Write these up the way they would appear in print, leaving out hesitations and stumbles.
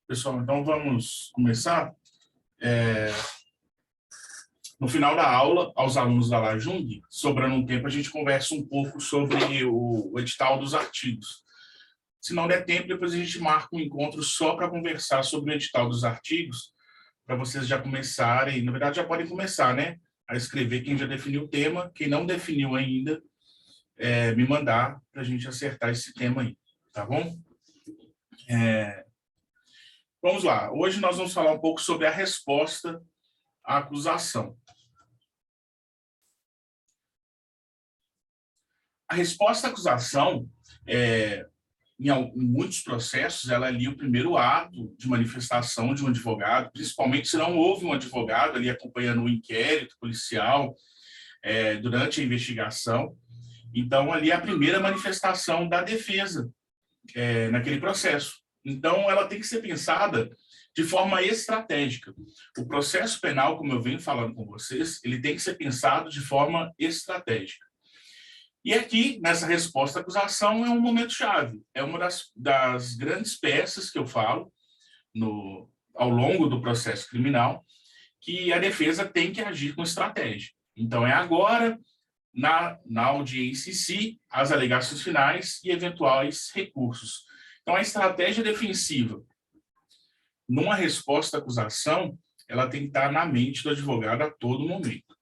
Pessoal, então vamos começar. No final da aula, aos alunos da Lajung, sobrando um tempo, a gente conversa um pouco sobre o edital dos artigos. Se não der tempo, depois a gente marca um encontro só para conversar sobre o edital dos artigos, para vocês já começarem, na verdade já podem começar, né? A escrever quem já definiu o tema, quem não definiu ainda, me mandar para a gente acertar esse tema aí, tá bom? Vamos lá, hoje nós vamos falar um pouco sobre a resposta à acusação. A resposta à acusação, em muitos processos, ela é ali o primeiro ato de manifestação de um advogado, principalmente se não houve um advogado ali acompanhando o inquérito policial durante a investigação. Então, ali é a primeira manifestação da defesa naquele processo. Então, ela tem que ser pensada de forma estratégica. O processo penal, como eu venho falando com vocês, ele tem que ser pensado de forma estratégica. E aqui, nessa resposta à acusação, é um momento-chave. É uma das grandes peças que eu falo ao longo do processo criminal, que a defesa tem que agir com estratégia. Então, é agora, na audiência em si, as alegações finais e eventuais recursos. Então, a estratégia defensiva, numa resposta à acusação, ela tem que estar na mente do advogado a todo momento.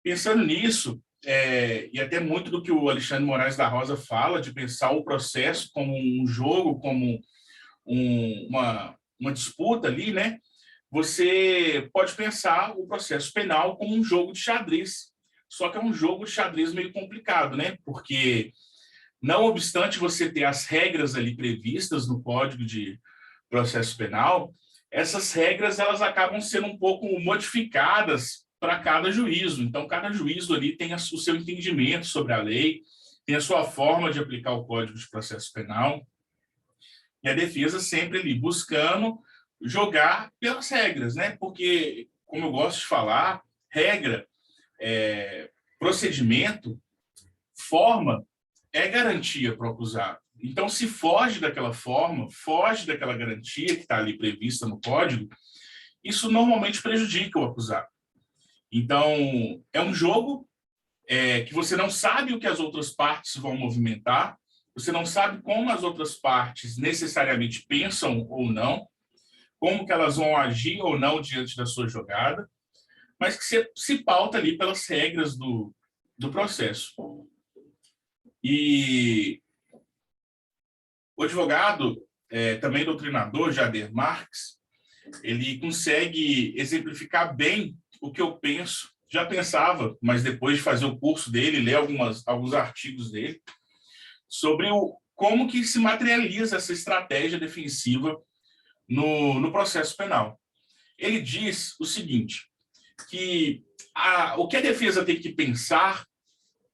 Pensando nisso, e até muito do que o Alexandre Moraes da Rosa fala, de pensar o processo como um jogo, como uma disputa ali, né? Você pode pensar o processo penal como um jogo de xadrez, só que é um jogo de xadrez meio complicado, né? Porque, não obstante você ter as regras ali previstas no Código de Processo Penal, essas regras elas acabam sendo um pouco modificadas para cada juízo. Então, cada juízo ali tem o seu entendimento sobre a lei, tem a sua forma de aplicar o Código de Processo Penal, e a defesa sempre ali buscando jogar pelas regras, né? Porque, como eu gosto de falar, regra, procedimento, forma é garantia para o acusado. Então, se foge daquela forma, foge daquela garantia que está ali prevista no Código, isso normalmente prejudica o acusado. Então, é um jogo que você não sabe o que as outras partes vão movimentar, você não sabe como as outras partes necessariamente pensam ou não, como que elas vão agir ou não diante da sua jogada, mas que você se pauta ali pelas regras do processo. E o advogado, também doutrinador, Jader Marx, ele consegue exemplificar bem o que eu penso, já pensava, mas depois de fazer o curso dele, ler alguns artigos dele, sobre como que se materializa essa estratégia defensiva no processo penal. Ele diz o seguinte, que o que a defesa tem que pensar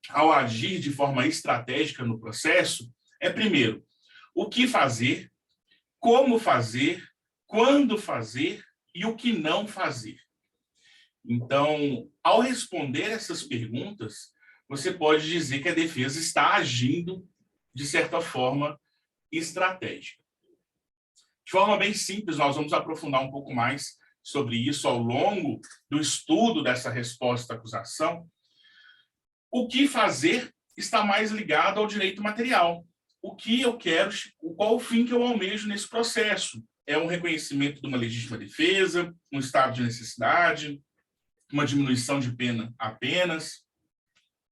ao agir de forma estratégica no processo é, primeiro, o que fazer, como fazer, quando fazer e o que não fazer. Então, ao responder essas perguntas, você pode dizer que a defesa está agindo, de certa forma, estratégica. De forma bem simples, nós vamos aprofundar um pouco mais sobre isso ao longo do estudo dessa resposta à acusação. O que fazer está mais ligado ao direito material. O que eu quero, qual o fim que eu almejo nesse processo? É um reconhecimento de uma legítima defesa, um estado de necessidade, uma diminuição de pena apenas,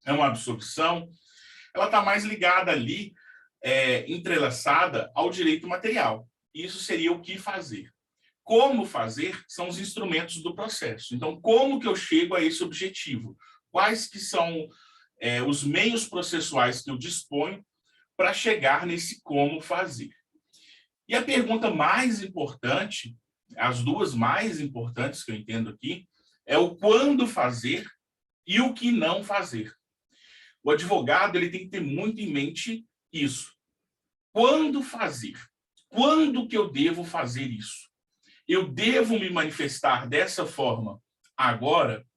é uma absolvição. Ela está mais ligada ali, entrelaçada ao direito material. Isso seria o que fazer. Como fazer são os instrumentos do processo. Então, como que eu chego a esse objetivo? Quais que são os meios processuais que eu disponho para chegar nesse como fazer? E a pergunta mais importante, as duas mais importantes que eu entendo aqui, é o quando fazer e o que não fazer. O advogado ele tem que ter muito em mente isso. Quando fazer? Quando que eu devo fazer isso? Eu devo me manifestar dessa forma agora?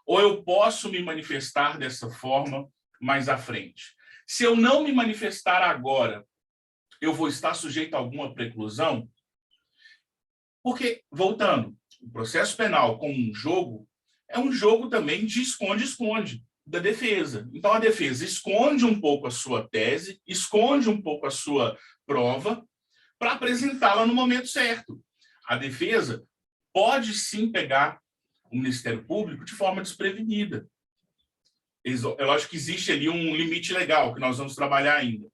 Ou eu posso me manifestar dessa forma mais à frente? Se eu não me manifestar agora, eu vou estar sujeito a alguma preclusão? Porque, voltando, o processo penal como um jogo é um jogo também de esconde-esconde da defesa. Então, a defesa esconde um pouco a sua tese, esconde um pouco a sua prova para apresentá-la no momento certo. A defesa pode sim pegar o Ministério Público de forma desprevenida. Eu acho que existe ali um limite legal que nós vamos trabalhar ainda.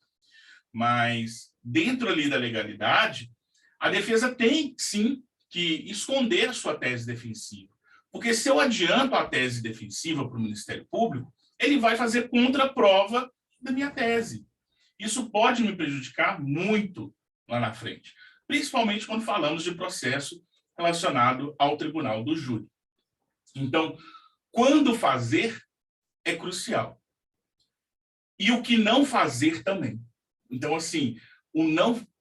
Mas, dentro ali da legalidade, a defesa tem sim que esconder a sua tese defensiva. Porque se eu adianto a tese defensiva para o Ministério Público, ele vai fazer contraprova da minha tese. Isso pode me prejudicar muito lá na frente, principalmente quando falamos de processo relacionado ao tribunal do júri. Então, quando fazer é crucial. E o que não fazer também. Então, assim,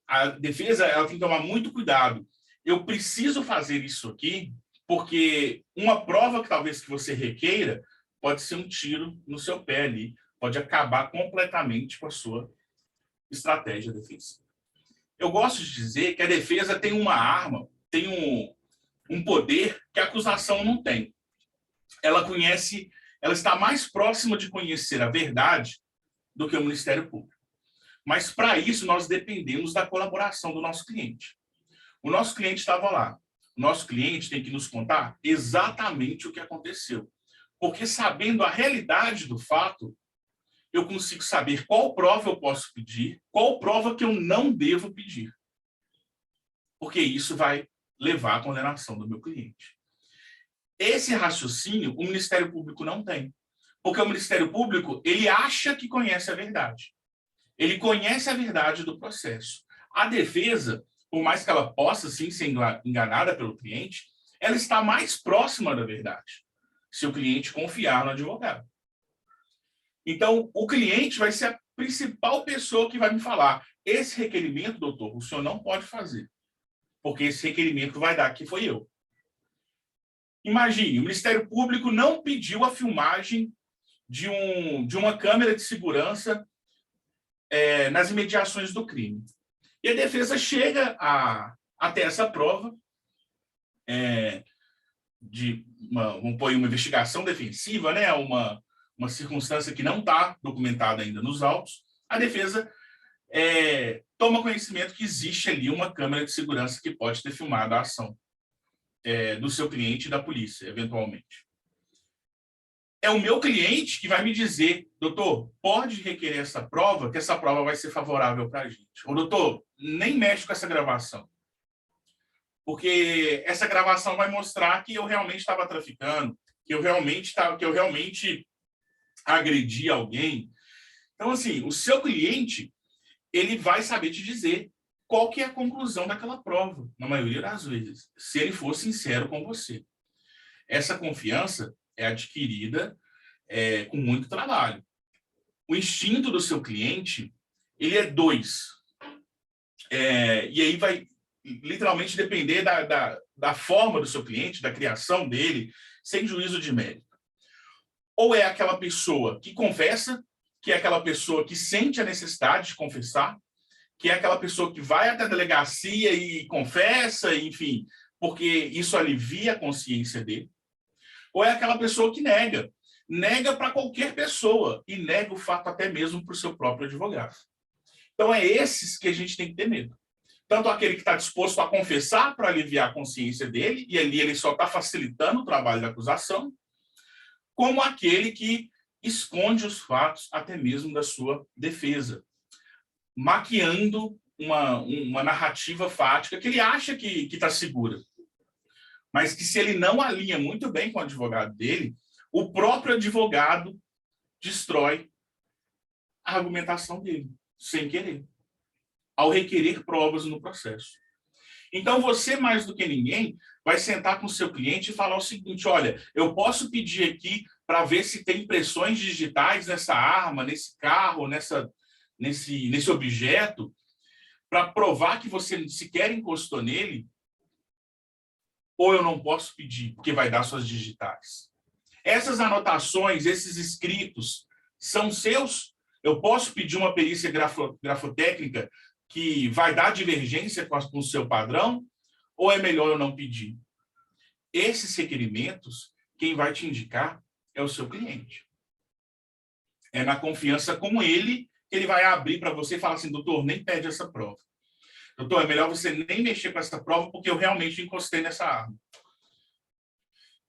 a defesa ela tem que tomar muito cuidado. Eu preciso fazer isso aqui porque uma prova que talvez que você requeira pode ser um tiro no seu pé ali, pode acabar completamente com a sua estratégia defensiva. Eu gosto de dizer que a defesa tem uma arma, tem um poder que a acusação não tem. Ela está mais próxima de conhecer a verdade do que o Ministério Público. Mas, para isso, nós dependemos da colaboração do nosso cliente. O nosso cliente estava lá. O nosso cliente tem que nos contar exatamente o que aconteceu. Porque, sabendo a realidade do fato, eu consigo saber qual prova eu posso pedir, qual prova que eu não devo pedir. Porque isso vai levar à condenação do meu cliente. Esse raciocínio o Ministério Público não tem. Porque o Ministério Público, ele acha que conhece a verdade. Ele conhece a verdade do processo. A defesa, por mais que ela possa, sim, ser enganada pelo cliente, ela está mais próxima da verdade, se o cliente confiar no advogado. Então, o cliente vai ser a principal pessoa que vai me falar: esse requerimento, doutor, o senhor não pode fazer, porque esse requerimento vai dar que foi eu. Imagine, o Ministério Público não pediu a filmagem de uma câmera de segurança nas imediações do crime. E a defesa chega até essa prova vamos pôr uma investigação defensiva, né? uma circunstância que não está documentada ainda nos autos. A defesa toma conhecimento que existe ali uma câmera de segurança que pode ter filmado a ação do seu cliente e da polícia, eventualmente. É o meu cliente que vai me dizer: doutor, pode requerer essa prova, que essa prova vai ser favorável para a gente. Ou, doutor, nem mexe com essa gravação, porque essa gravação vai mostrar que eu realmente estava traficando, que eu realmente agredi alguém. Então, assim, o seu cliente, ele vai saber te dizer qual que é a conclusão daquela prova, na maioria das vezes, se ele for sincero com você. Essa confiança é adquirida com muito trabalho. O instinto do seu cliente, ele é 2. E aí vai literalmente depender da forma do seu cliente, da criação dele, sem juízo de mérito. Ou é aquela pessoa que confessa, que é aquela pessoa que sente a necessidade de confessar, que é aquela pessoa que vai até a delegacia e confessa, enfim, porque isso alivia a consciência dele. Ou é aquela pessoa que nega para qualquer pessoa e nega o fato até mesmo para o seu próprio advogado. Então, é esses que a gente tem que ter medo. Tanto aquele que está disposto a confessar para aliviar a consciência dele, e ali ele só está facilitando o trabalho da acusação, como aquele que esconde os fatos até mesmo da sua defesa, maquiando uma narrativa fática que ele acha que está segura. Mas que, se ele não alinha muito bem com o advogado dele, o próprio advogado destrói a argumentação dele, sem querer, ao requerer provas no processo. Então, você, mais do que ninguém, vai sentar com o seu cliente e falar o seguinte: olha, eu posso pedir aqui para ver se tem impressões digitais nessa arma, nesse carro, nesse objeto, para provar que você sequer encostou nele, ou eu não posso pedir, porque vai dar suas digitais. Essas anotações, esses escritos, são seus? Eu posso pedir uma perícia grafotécnica que vai dar divergência com o seu padrão? ou é melhor eu não pedir? Esses requerimentos, quem vai te indicar é o seu cliente. É na confiança com ele que ele vai abrir para você e falar assim, doutor, nem pede essa prova. Doutor, é melhor você nem mexer com essa prova porque eu realmente encostei nessa arma.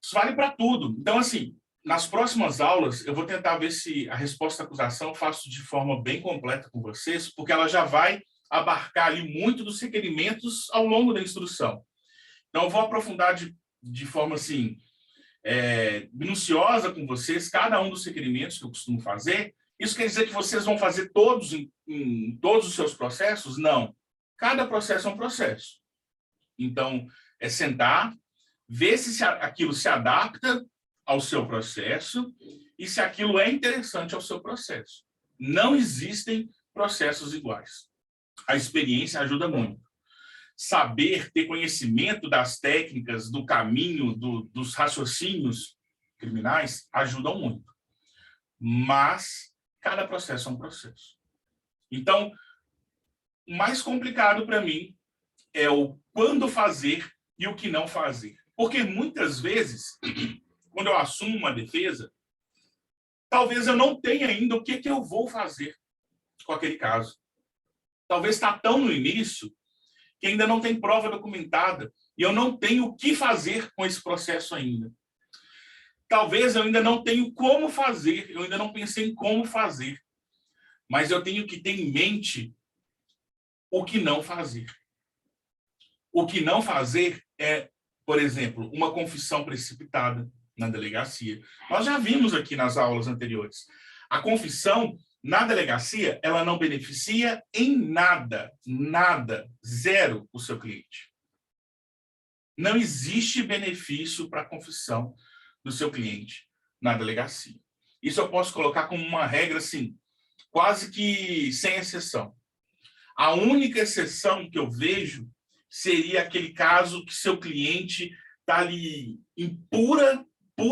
Isso vale para tudo. Então, assim, nas próximas aulas, eu vou tentar ver se a resposta à acusação eu faço de forma bem completa com vocês, porque ela já vai abarcar ali muito dos requerimentos ao longo da instrução. Então, eu vou aprofundar de forma, assim, minuciosa com vocês, cada um dos requerimentos que eu costumo fazer. Isso quer dizer que vocês vão fazer todos em todos os seus processos? Não. Cada processo é um processo. Então, é sentar, ver se aquilo se adapta ao seu processo e se aquilo é interessante ao seu processo. Não existem processos iguais. A experiência ajuda muito. Saber, ter conhecimento das técnicas, do caminho, dos raciocínios criminais, ajudam muito. Mas cada processo é um processo. Então, o mais complicado para mim é o quando fazer e o que não fazer. Porque muitas vezes, quando eu assumo uma defesa, talvez eu não tenha ainda o que eu vou fazer com aquele caso. Talvez está tão no início que ainda não tem prova documentada e eu não tenho o que fazer com esse processo ainda. Talvez eu ainda não tenho como fazer, eu ainda não pensei em como fazer, mas eu tenho que ter em mente o que não fazer. O que não fazer é, por exemplo, uma confissão precipitada na delegacia. Nós já vimos aqui nas aulas anteriores. A confissão na delegacia, ela não beneficia em nada, zero o seu cliente. Não existe benefício para a confissão do seu cliente na delegacia. Isso eu posso colocar como uma regra, assim, quase que sem exceção. A única exceção que eu vejo seria aquele caso que seu cliente está ali em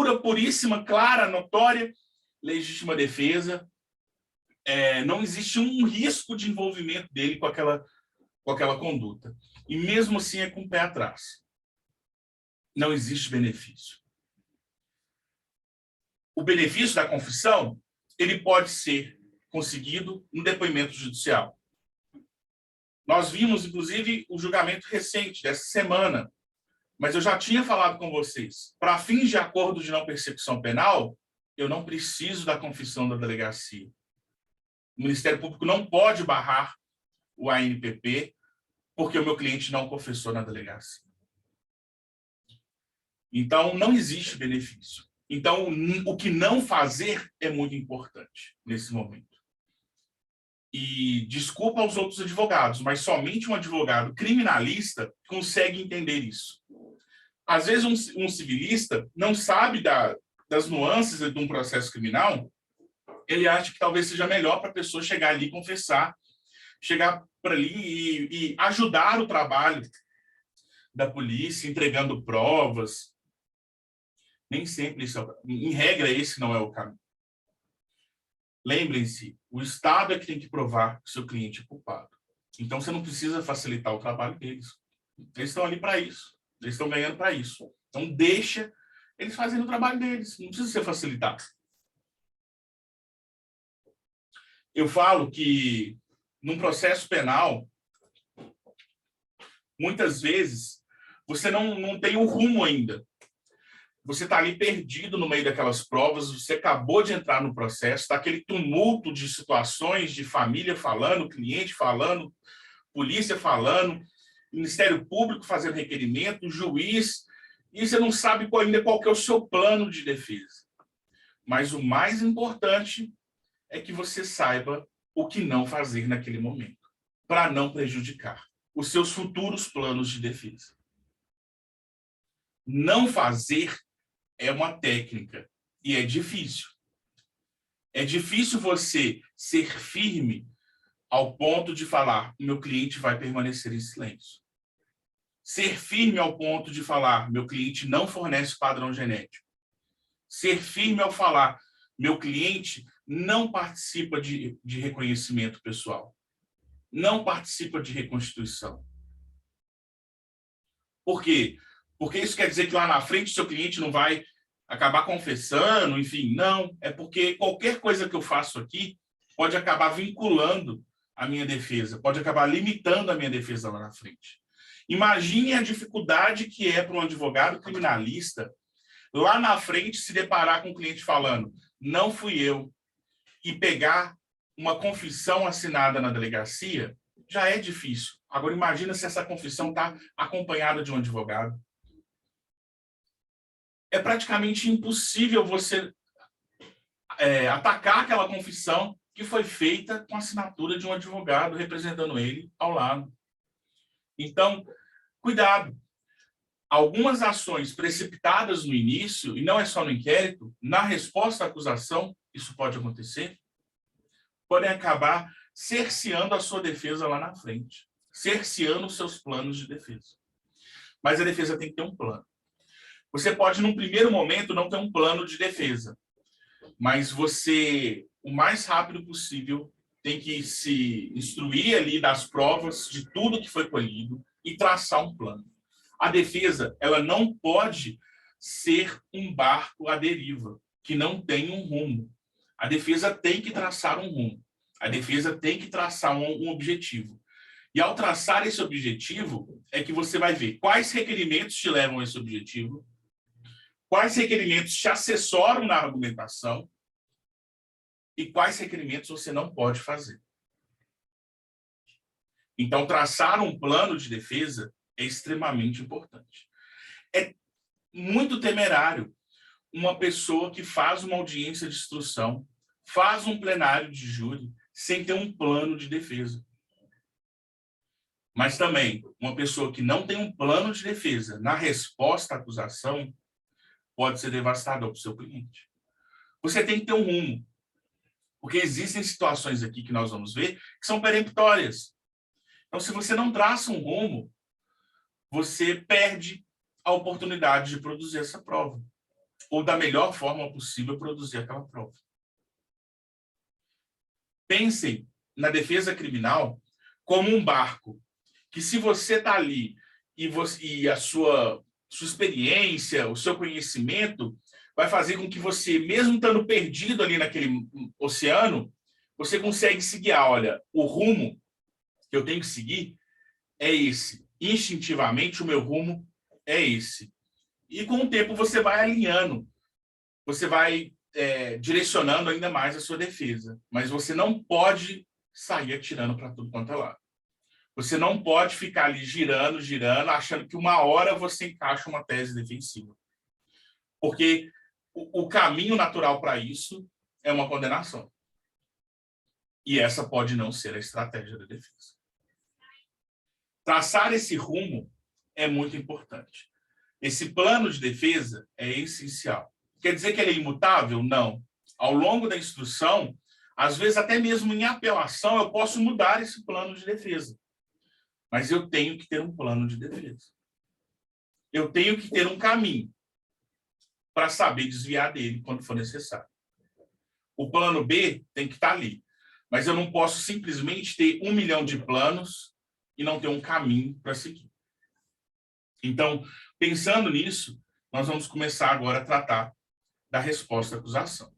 puríssima, clara, notória, legítima defesa. Não existe um risco de envolvimento dele com aquela conduta. E mesmo assim é com o pé atrás. Não existe benefício. O benefício da confissão, ele pode ser conseguido no depoimento judicial. Nós vimos, inclusive, o julgamento recente dessa semana, mas eu já tinha falado com vocês. Para fins de acordo de não persecução penal, eu não preciso da confissão da delegacia. O Ministério Público não pode barrar o ANPP porque o meu cliente não confessou na delegacia. Então, não existe benefício. Então, o que não fazer é muito importante nesse momento. E desculpa aos outros advogados, mas somente um advogado criminalista consegue entender isso. Às vezes, um civilista não sabe das nuances de um processo criminal, ele acha que talvez seja melhor para a pessoa chegar ali e confessar, chegar para ali e ajudar o trabalho da polícia, entregando provas. Nem sempre isso em regra, esse não é o caminho. Lembrem-se, o Estado é que tem que provar que o seu cliente é culpado. Então, você não precisa facilitar o trabalho deles. Eles estão ali para isso. Eles estão ganhando para isso. Então, deixa eles fazerem o trabalho deles. Não precisa ser facilitado. Eu falo que, num processo penal, muitas vezes, você não tem o rumo ainda. Você está ali perdido no meio daquelas provas, você acabou de entrar no processo, está aquele tumulto de situações, de família falando, cliente falando, polícia falando, Ministério Público fazendo requerimento, juiz, e você não sabe ainda qual que é o seu plano de defesa. Mas o mais importante é que você saiba o que não fazer naquele momento, para não prejudicar os seus futuros planos de defesa. Não fazer é uma técnica e é difícil. É difícil você ser firme ao ponto de falar, meu cliente vai permanecer em silêncio. Ser firme ao ponto de falar, meu cliente não fornece padrão genético. Ser firme ao falar, meu cliente não participa de reconhecimento pessoal. Não participa de reconstituição. Por quê? Porque isso quer dizer que lá na frente o seu cliente não vai acabar confessando, enfim, não. É porque qualquer coisa que eu faço aqui pode acabar vinculando a minha defesa, pode acabar limitando a minha defesa lá na frente. Imagine a dificuldade que é para um advogado criminalista lá na frente se deparar com o cliente falando, não fui eu, e pegar uma confissão assinada na delegacia, já é difícil. Agora, imagina se essa confissão está acompanhada de um advogado. É praticamente impossível você atacar aquela confissão que foi feita com a assinatura de um advogado representando ele ao lado. Então, cuidado. Algumas ações precipitadas no início, e não é só no inquérito, na resposta à acusação, isso pode acontecer, podem acabar cerceando a sua defesa lá na frente, cerceando os seus planos de defesa. Mas a defesa tem que ter um plano. Você pode, num primeiro momento, não ter um plano de defesa, mas você, o mais rápido possível, tem que se instruir ali das provas, de tudo que foi colhido, e traçar um plano. A defesa, ela não pode ser um barco à deriva, que não tem um rumo. A defesa tem que traçar um rumo. A defesa tem que traçar um objetivo. E ao traçar esse objetivo, é que você vai ver quais requerimentos te levam a esse objetivo, quais requerimentos te assessoram na argumentação e quais requerimentos você não pode fazer. Então, traçar um plano de defesa é extremamente importante. É muito temerário uma pessoa que faz uma audiência de instrução, faz um plenário de júri, sem ter um plano de defesa. Mas também, uma pessoa que não tem um plano de defesa na resposta à acusação pode ser devastador para o seu cliente. Você tem que ter um rumo, porque existem situações aqui que nós vamos ver que são peremptórias. Então, se você não traça um rumo, você perde a oportunidade de produzir essa prova, ou da melhor forma possível produzir aquela prova. Pensem na defesa criminal como um barco, que se você está ali e a sua experiência, o seu conhecimento, vai fazer com que você, mesmo estando perdido ali naquele oceano, você consegue seguir, olha, o rumo que eu tenho que seguir é esse. Instintivamente, o meu rumo é esse. E com o tempo você vai alinhando, você vai direcionando ainda mais a sua defesa. Mas você não pode sair atirando para tudo quanto é lado. Você não pode ficar ali girando, achando que uma hora você encaixa uma tese defensiva. Porque o caminho natural para isso é uma condenação. E essa pode não ser a estratégia da defesa. Traçar esse rumo é muito importante. Esse plano de defesa é essencial. Quer dizer que ele é imutável? Não. Ao longo da instrução, às vezes até mesmo em apelação, eu posso mudar esse plano de defesa. Mas eu tenho que ter um plano de defesa. Eu tenho que ter um caminho para saber desviar dele quando for necessário. O plano B tem que estar ali. Mas eu não posso simplesmente ter 1 milhão de planos e não ter um caminho para seguir. Então, pensando nisso, nós vamos começar agora a tratar da resposta à acusação.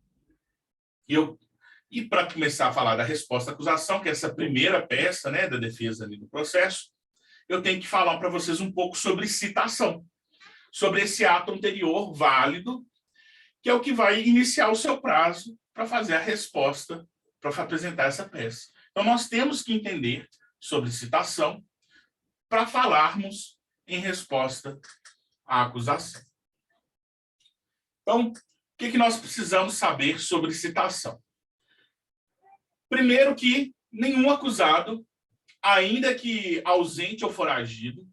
E para começar a falar da resposta à acusação, que é essa primeira peça, né, da defesa ali do processo, eu tenho que falar para vocês um pouco sobre citação, sobre esse ato anterior válido, que é o que vai iniciar o seu prazo para fazer a resposta, para apresentar essa peça. Então, nós temos que entender sobre citação para falarmos em resposta à acusação. Então, o que nós precisamos saber sobre citação? Primeiro que nenhum acusado, ainda que ausente ou foragido,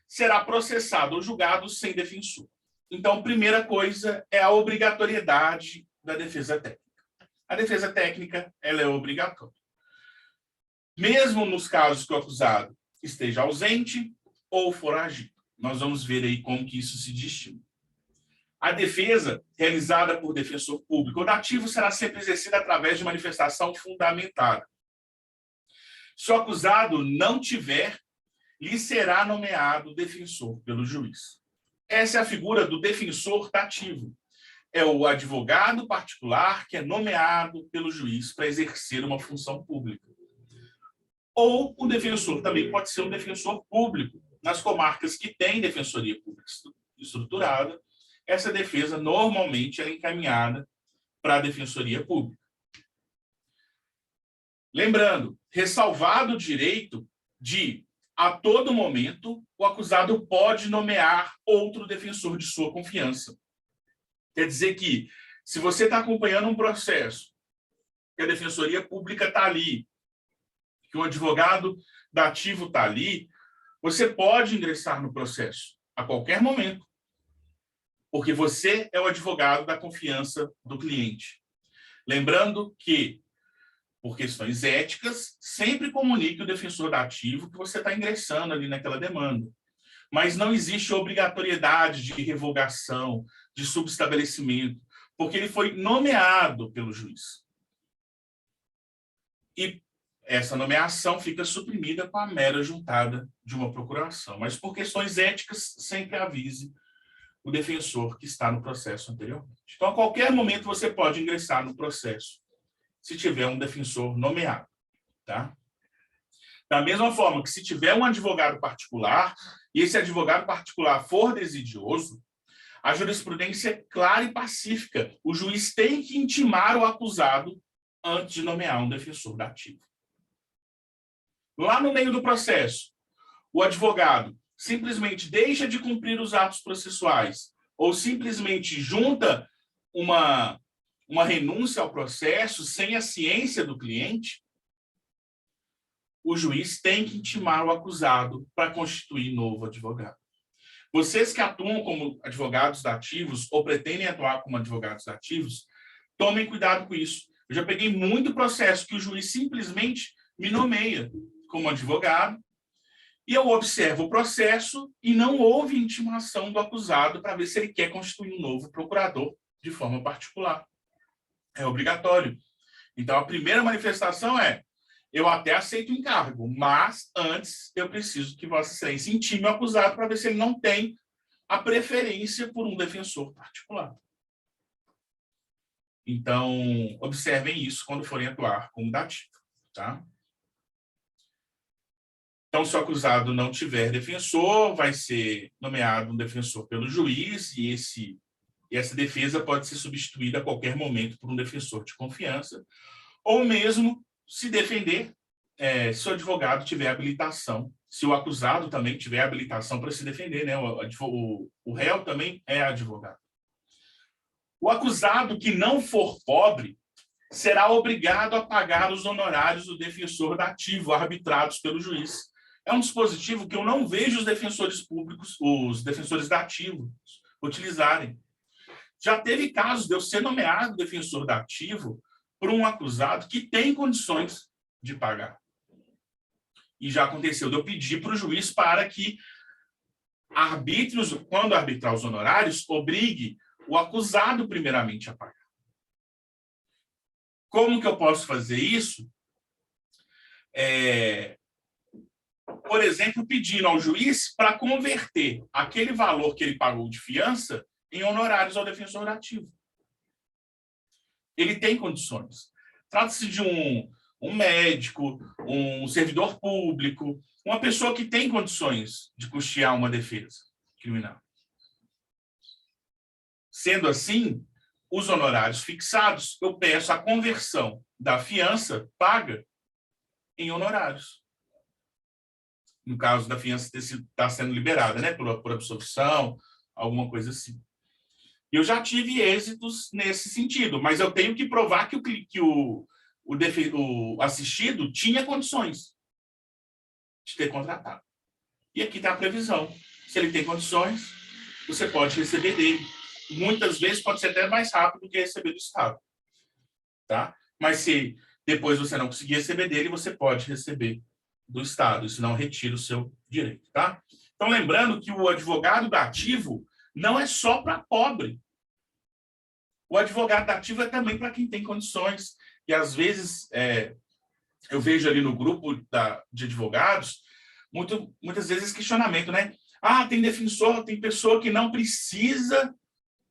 será processado ou julgado sem defensor. Então, primeira coisa é a obrigatoriedade da defesa técnica. A defesa técnica, ela é obrigatória. Mesmo nos casos que o acusado esteja ausente ou foragido. Nós vamos ver aí como que isso se distingue. A defesa realizada por defensor público ou dativo será sempre exercida através de manifestação fundamentada. Se o acusado não tiver lhe será nomeado defensor pelo juiz. Essa é a figura do defensor dativo. É o advogado particular que é nomeado pelo juiz para exercer uma função pública. Ou o defensor também pode ser um defensor público. Nas comarcas que têm defensoria pública estruturada, essa defesa normalmente é encaminhada para a defensoria pública. Lembrando, ressalvado o direito de, a todo momento, o acusado pode nomear outro defensor de sua confiança. Quer dizer que, se você está acompanhando um processo, que a defensoria pública está ali, que o advogado dativo está ali, você pode ingressar no processo a qualquer momento, porque você é o advogado da confiança do cliente. Lembrando que, por questões éticas, sempre comunique o defensor dativo que você está ingressando ali naquela demanda. Mas não existe obrigatoriedade de revogação, de subestabelecimento, porque ele foi nomeado pelo juiz. E essa nomeação fica suprimida com a mera juntada de uma procuração. Mas por questões éticas, sempre avise o defensor que está no processo anteriormente. Então, a qualquer momento, você pode ingressar no processo, se tiver um defensor nomeado. Tá? Da mesma forma que, se tiver um advogado particular, e esse advogado particular for desidioso, a jurisprudência é clara e pacífica. O juiz tem que intimar o acusado antes de nomear um defensor dativo. Lá no meio do processo, o advogado simplesmente deixa de cumprir os atos processuais ou simplesmente junta uma renúncia ao processo sem a ciência do cliente, o juiz tem que intimar o acusado para constituir novo advogado. Vocês que atuam como advogados dativos ou pretendem atuar como advogados dativos, tomem cuidado com isso. Eu já peguei muito processo que o juiz simplesmente me nomeia como advogado e eu observo o processo e não houve intimação do acusado para ver se ele quer constituir um novo procurador de forma particular. É obrigatório. Então, a primeira manifestação é: eu até aceito o encargo, mas antes eu preciso que Vossa Excelência intime o acusado para ver se ele não tem a preferência por um defensor particular. Então, observem isso quando forem atuar como dativo. Tá? Então, se o acusado não tiver defensor, vai ser nomeado um defensor pelo juiz e essa defesa pode ser substituída a qualquer momento por um defensor de confiança, ou mesmo se defender se o advogado tiver habilitação, se o acusado também tiver habilitação para se defender, né? O réu também é advogado. O acusado que não for pobre será obrigado a pagar os honorários do defensor dativo arbitrados pelo juiz. É um dispositivo que eu não vejo os defensores públicos, os defensores dativos, utilizarem. Já teve casos de eu ser nomeado defensor dativo por um acusado que tem condições de pagar. E já aconteceu de eu pedir para o juiz para que quando arbitrar os honorários, obrigue o acusado primeiramente a pagar. Como que eu posso fazer isso? Por exemplo, pedindo ao juiz para converter aquele valor que ele pagou de fiança em honorários ao defensor dativo. Ele tem condições. Trata-se de um médico, um servidor público, uma pessoa que tem condições de custear uma defesa criminal. Sendo assim, os honorários fixados, eu peço a conversão da fiança paga em honorários. No caso da fiança estar sendo liberada, né, por absolvição, alguma coisa assim. Eu já tive êxitos nesse sentido, mas eu tenho que provar que o assistido tinha condições de ter contratado. E aqui está a previsão. Se ele tem condições, você pode receber dele. Muitas vezes pode ser até mais rápido do que receber do Estado. Tá? Mas se depois você não conseguir receber dele, você pode receber do Estado. Isso não retira o seu direito. Tá? Então, lembrando que o advogado dativo não é só para pobre. O advogado dativo é também para quem tem condições. E, às vezes, eu vejo ali no grupo de advogados muitas vezes esse questionamento, né? Ah, tem defensor, tem pessoa que não precisa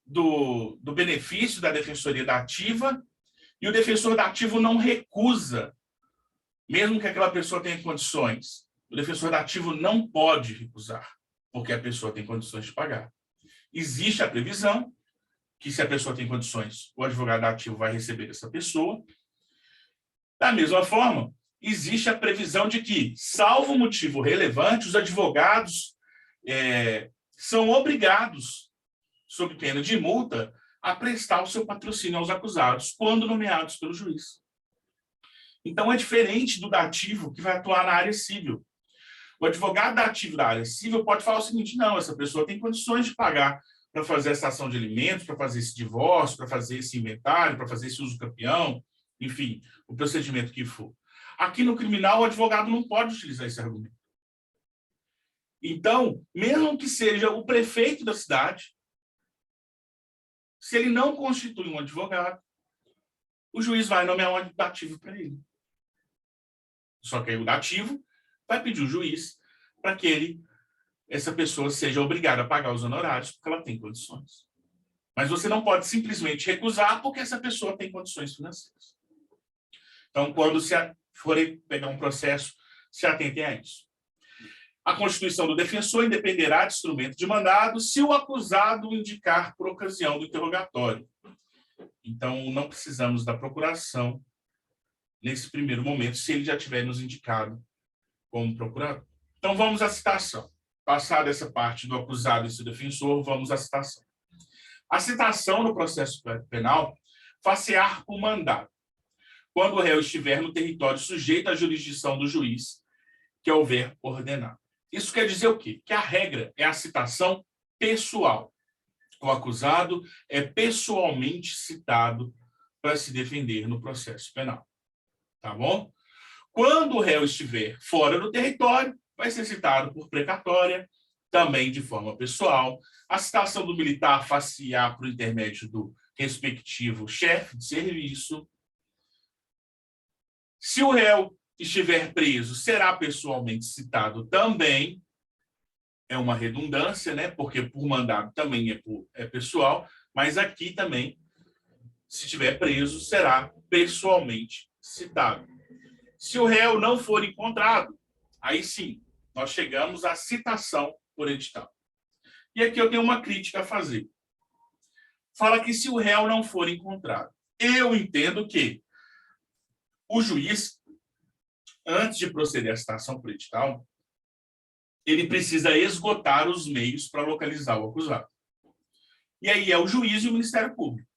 do benefício da defensoria da ativa e o defensor da ativo não recusa, mesmo que aquela pessoa tenha condições. O defensor da ativo não pode recusar, porque a pessoa tem condições de pagar. Existe a previsão que, se a pessoa tem condições, o advogado ativo vai receber essa pessoa. Da mesma forma, existe a previsão de que, salvo motivo relevante, os advogados são obrigados, sob pena de multa, a prestar o seu patrocínio aos acusados, quando nomeados pelo juiz. Então, é diferente do dativo, que vai atuar na área civil. O advogado dativo da área civil pode falar o seguinte: não, essa pessoa tem condições de pagar para fazer essa ação de alimentos, para fazer esse divórcio, para fazer esse inventário, para fazer esse uso campeão, enfim, o procedimento que for. Aqui no criminal, o advogado não pode utilizar esse argumento. Então, mesmo que seja o prefeito da cidade, se ele não constitui um advogado, o juiz vai nomear um dativo para ele. Só que aí o dativo vai pedir o juiz para que essa pessoa seja obrigada a pagar os honorários, porque ela tem condições. Mas você não pode simplesmente recusar porque essa pessoa tem condições financeiras. Então, quando forem pegar um processo, se atentem a isso. A constituição do defensor independerá de instrumento de mandado se o acusado indicar por ocasião do interrogatório. Então, não precisamos da procuração nesse primeiro momento, se ele já tiver nos indicado como procurador. Então, vamos à citação. Passada essa parte do acusado e seu defensor, vamos à citação. A citação no processo penal far-se-á por mandado, quando o réu estiver no território sujeito à jurisdição do juiz, que houver ordenado. Isso quer dizer o quê? Que a regra é a citação pessoal. O acusado é pessoalmente citado para se defender no processo penal. Tá bom? Quando o réu estiver fora do território, vai ser citado por precatória, também de forma pessoal. A citação do militar far-se-á por intermédio do respectivo chefe de serviço. Se o réu estiver preso, será pessoalmente citado também. É uma redundância, né? Porque por mandado também é pessoal, mas aqui também, se estiver preso, será pessoalmente citado. Se o réu não for encontrado, aí sim, nós chegamos à citação por edital. E aqui eu tenho uma crítica a fazer. Fala que se o réu não for encontrado, eu entendo que o juiz, antes de proceder à citação por edital, ele precisa esgotar os meios para localizar o acusado. E aí é o juiz e o Ministério Público.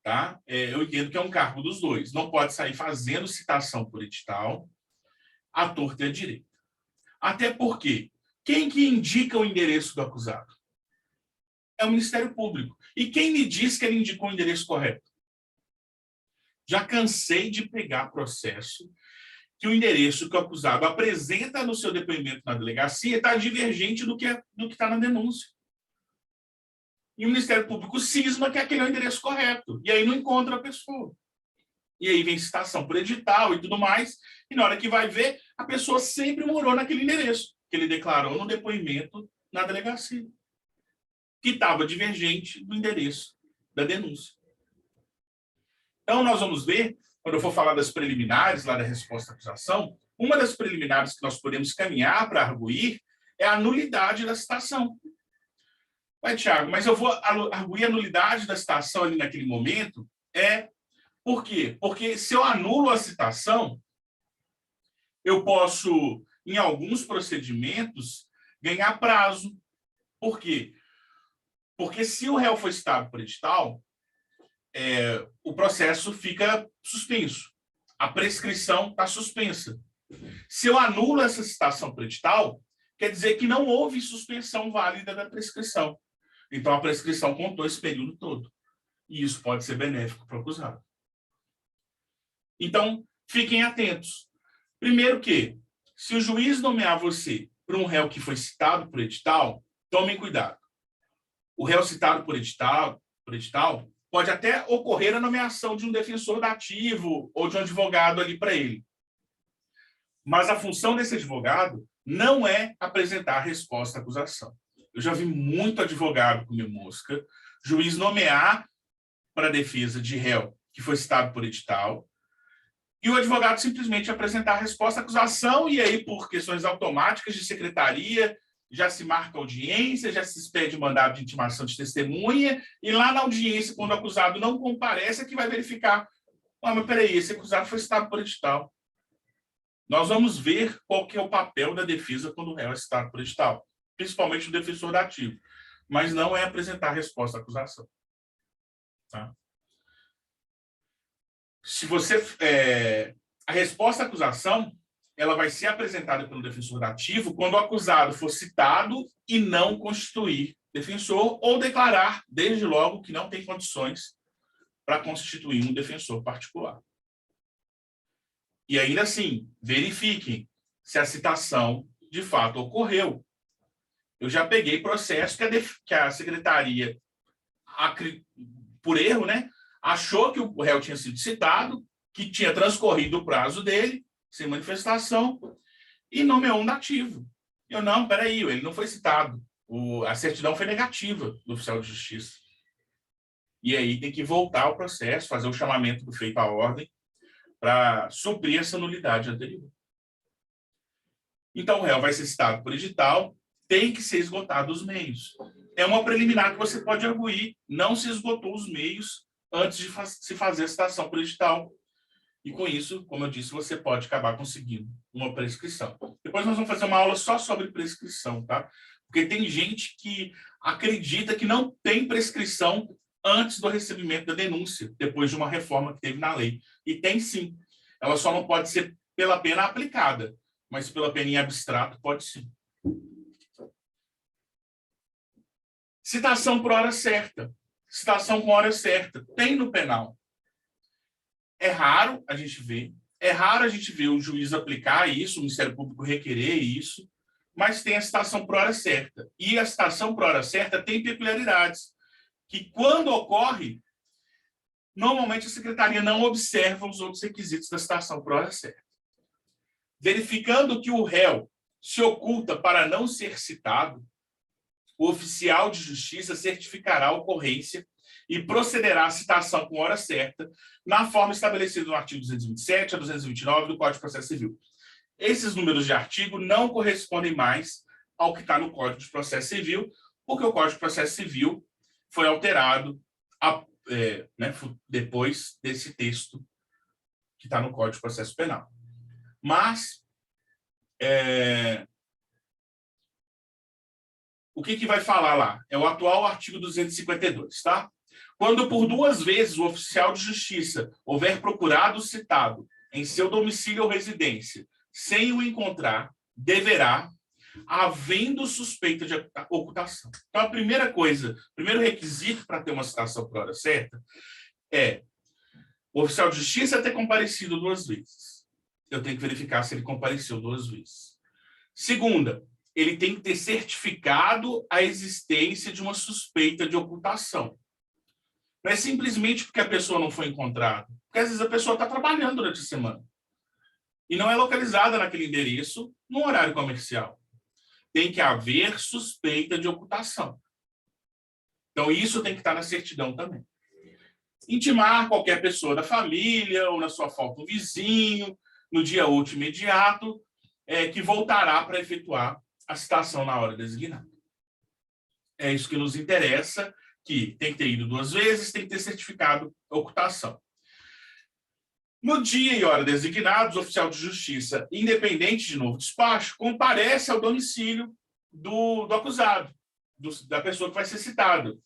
Tá? Eu entendo que é um cargo dos dois. Não pode sair fazendo citação por edital à torta e à direita. Até porque quem que indica o endereço do acusado? É o Ministério Público. E quem me diz que ele indicou o endereço correto? Já cansei de pegar processo que o endereço que o acusado apresenta no seu depoimento na delegacia está divergente do que está na denúncia. E o Ministério Público cisma que aquele é o endereço correto. E aí não encontra a pessoa. E aí vem citação por edital e tudo mais. E na hora que vai ver, a pessoa sempre morou naquele endereço que ele declarou no depoimento na delegacia, que estava divergente do endereço da denúncia. Então, nós vamos ver, quando eu for falar das preliminares, lá da resposta à acusação, uma das preliminares que nós podemos caminhar para arguir é a nulidade da citação. Vai, Tiago, mas eu vou arguir a nulidade da citação ali naquele momento? Por quê? Porque se eu anulo a citação, eu posso, em alguns procedimentos, ganhar prazo. Por quê? Porque se o réu for citado por edital, o processo fica suspenso. A prescrição está suspensa. Se eu anulo essa citação por edital, quer dizer que não houve suspensão válida da prescrição. Então, a prescrição contou esse período todo. E isso pode ser benéfico para o acusado. Então, fiquem atentos. Primeiro que, se o juiz nomear você para um réu que foi citado por edital, tomem cuidado. O réu citado por edital pode até ocorrer a nomeação de um defensor dativo ou de um advogado ali para ele. Mas a função desse advogado não é apresentar a resposta à acusação. Eu já vi muito advogado comer mosca, juiz nomear para a defesa de réu que foi citado por edital, e o advogado simplesmente apresentar a resposta à acusação, e aí, por questões automáticas de secretaria, já se marca audiência, já se expede mandado de intimação de testemunha, e lá na audiência, quando o acusado não comparece, é que vai verificar: mas peraí, esse acusado foi citado por edital. Nós vamos ver qual que é o papel da defesa quando o réu é citado por edital, principalmente o defensor dativo, mas não é apresentar a resposta à acusação. Tá? Se você a resposta à acusação, ela vai ser apresentada pelo defensor dativo quando o acusado for citado e não constituir defensor ou declarar, desde logo, que não tem condições para constituir um defensor particular. E ainda assim, verifiquem se a citação de fato ocorreu. Eu já peguei processo que a secretaria, por erro, né, achou que o réu tinha sido citado, que tinha transcorrido o prazo dele, sem manifestação, e nomeou um dativo. Eu, não, peraí, ele não foi citado. A certidão foi negativa do oficial de justiça. E aí tem que voltar ao processo, fazer o chamamento do feito à ordem, para suprir essa nulidade anterior. Então, o réu vai ser citado por edital, tem que ser esgotado os meios. É uma preliminar que você pode arguir, não se esgotou os meios antes de se fazer a citação por edital. E com isso, como eu disse, você pode acabar conseguindo uma prescrição. Depois nós vamos fazer uma aula só sobre prescrição, tá? Porque tem gente que acredita que não tem prescrição antes do recebimento da denúncia, depois de uma reforma que teve na lei. E tem sim. Ela só não pode ser pela pena aplicada, mas pela pena em abstrato pode sim. Citação por hora certa. Citação com hora certa. Tem no penal. É raro a gente ver. É raro a gente ver o juiz aplicar isso, o Ministério Público requerer isso, mas tem a citação por hora certa. E a citação por hora certa tem peculiaridades, que quando ocorre, normalmente a secretaria não observa os outros requisitos da citação por hora certa. Verificando que o réu se oculta para não ser citado, o oficial de justiça certificará a ocorrência e procederá à citação com hora certa, na forma estabelecida no artigo 227 a 229 do Código de Processo Civil. Esses números de artigo não correspondem mais ao que está no Código de Processo Civil, porque o Código de Processo Civil foi alterado depois desse texto que está no Código de Processo Penal. Mas o que vai falar lá? É o atual artigo 252, tá? Quando por 2 vezes o oficial de justiça houver procurado o citado em seu domicílio ou residência, sem o encontrar, deverá, havendo suspeita de ocultação. Então, a primeira coisa, o primeiro requisito para ter uma citação por hora certa é o oficial de justiça ter comparecido 2 vezes. Eu tenho que verificar se ele compareceu 2 vezes. Segunda, ele tem que ter certificado a existência de uma suspeita de ocultação. Não é simplesmente porque a pessoa não foi encontrada, porque às vezes a pessoa está trabalhando durante a semana e não é localizada naquele endereço no horário comercial. Tem que haver suspeita de ocultação. Então, isso tem que estar na certidão também. Intimar qualquer pessoa da família ou, na sua falta, um vizinho, no dia útil imediato, que voltará para efetuar a citação na hora designada. É isso que nos interessa, que tem que ter ido 2 vezes, tem que ter certificado a ocultação. No dia e hora designados, o oficial de justiça, independente de novo despacho, comparece ao domicílio do acusado, da pessoa que vai ser citado.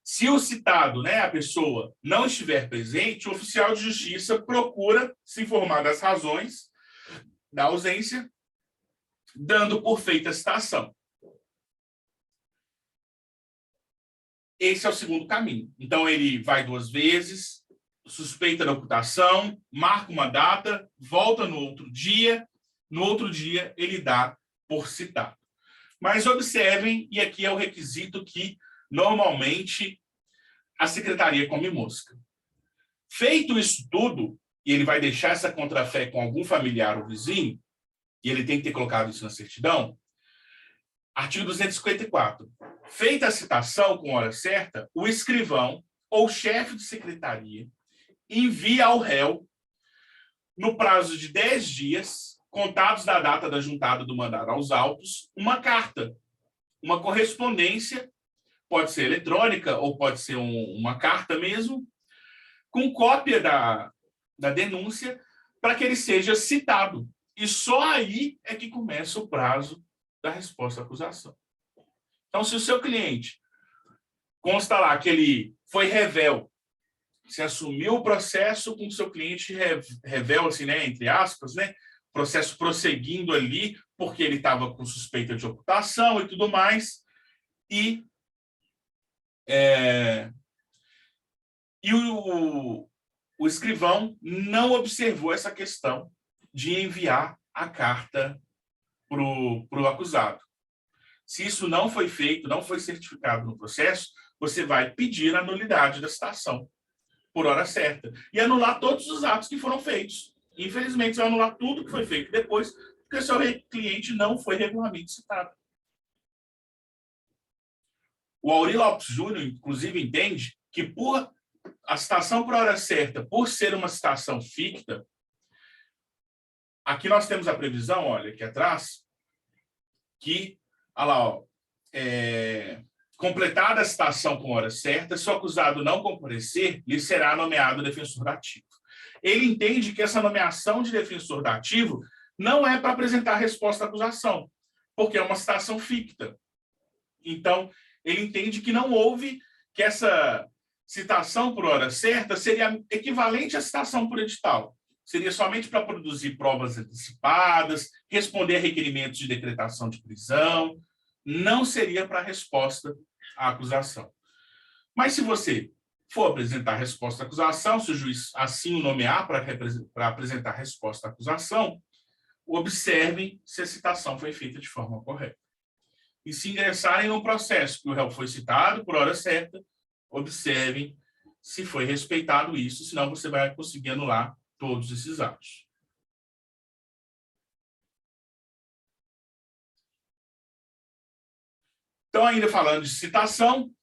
Se o citado, a pessoa, não estiver presente, o oficial de justiça procura se informar das razões da ausência, dando por feita a citação. Esse é o segundo caminho. Então, ele vai 2 vezes, suspeita da ocultação, marca uma data, volta no outro dia ele dá por citado. Mas observem, e aqui é o requisito que normalmente a secretaria come mosca. Feito isso tudo, e ele vai deixar essa contrafé com algum familiar ou vizinho, e ele tem que ter colocado isso na certidão, artigo 254. Feita a citação com hora certa, o escrivão ou chefe de secretaria envia ao réu, no prazo de 10 dias, contados da data da juntada do mandado aos autos, uma carta, uma correspondência, pode ser eletrônica ou pode ser uma carta mesmo, com cópia da denúncia, para que ele seja citado. E só aí é que começa o prazo da resposta à acusação. Então, se o seu cliente consta lá que ele foi revel, se assumiu o processo com o seu cliente revel, assim, né, entre aspas, né, processo prosseguindo ali, porque ele estava com suspeita de ocultação e tudo mais, e o escrivão não observou essa questão de enviar a carta para o acusado. Se isso não foi feito, não foi certificado no processo, você vai pedir a nulidade da citação por hora certa e anular todos os atos que foram feitos. Infelizmente, você vai anular tudo que foi feito depois, porque seu cliente não foi regularmente citado. O Aurí Lopes Júnior, inclusive, entende que por a citação por hora certa, por ser uma citação ficta, aqui nós temos a previsão, olha, aqui atrás, que, olha lá, ó, completada a citação com hora certa, se o acusado não comparecer, lhe será nomeado defensor dativo. Ele entende que essa nomeação de defensor dativo não é para apresentar resposta à acusação, porque é uma citação ficta. Então, ele entende que não houve, que essa citação por hora certa seria equivalente à citação por edital. Seria somente para produzir provas antecipadas, responder a requerimentos de decretação de prisão, não seria para a resposta à acusação. Mas se você for apresentar a resposta à acusação, se o juiz assim o nomear para apresentar a resposta à acusação, observem se a citação foi feita de forma correta. E se ingressarem no processo que o réu foi citado por hora certa, observem se foi respeitado isso, senão você vai conseguir anular todos esses atos. Então, ainda falando de citação,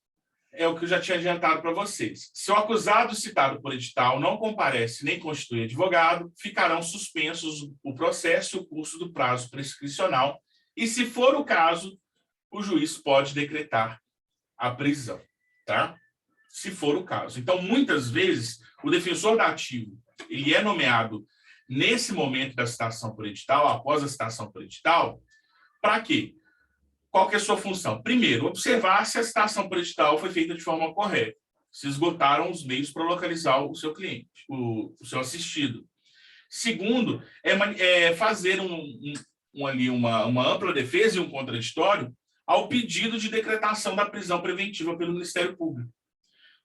é o que eu já tinha adiantado para vocês. Se o acusado citado por edital não comparece nem constitui advogado, ficarão suspensos o processo e o curso do prazo prescricional, e, se for o caso, o juiz pode decretar a prisão, tá? Se for o caso. Então, muitas vezes, o defensor dativo, ele é nomeado nesse momento da citação por edital, após a citação por edital, para quê? Qual que é a sua função? Primeiro, observar se a citação por edital foi feita de forma correta, se esgotaram os meios para localizar o seu cliente, o seu assistido. Segundo, fazer uma ampla defesa e um contraditório ao pedido de decretação da prisão preventiva pelo Ministério Público.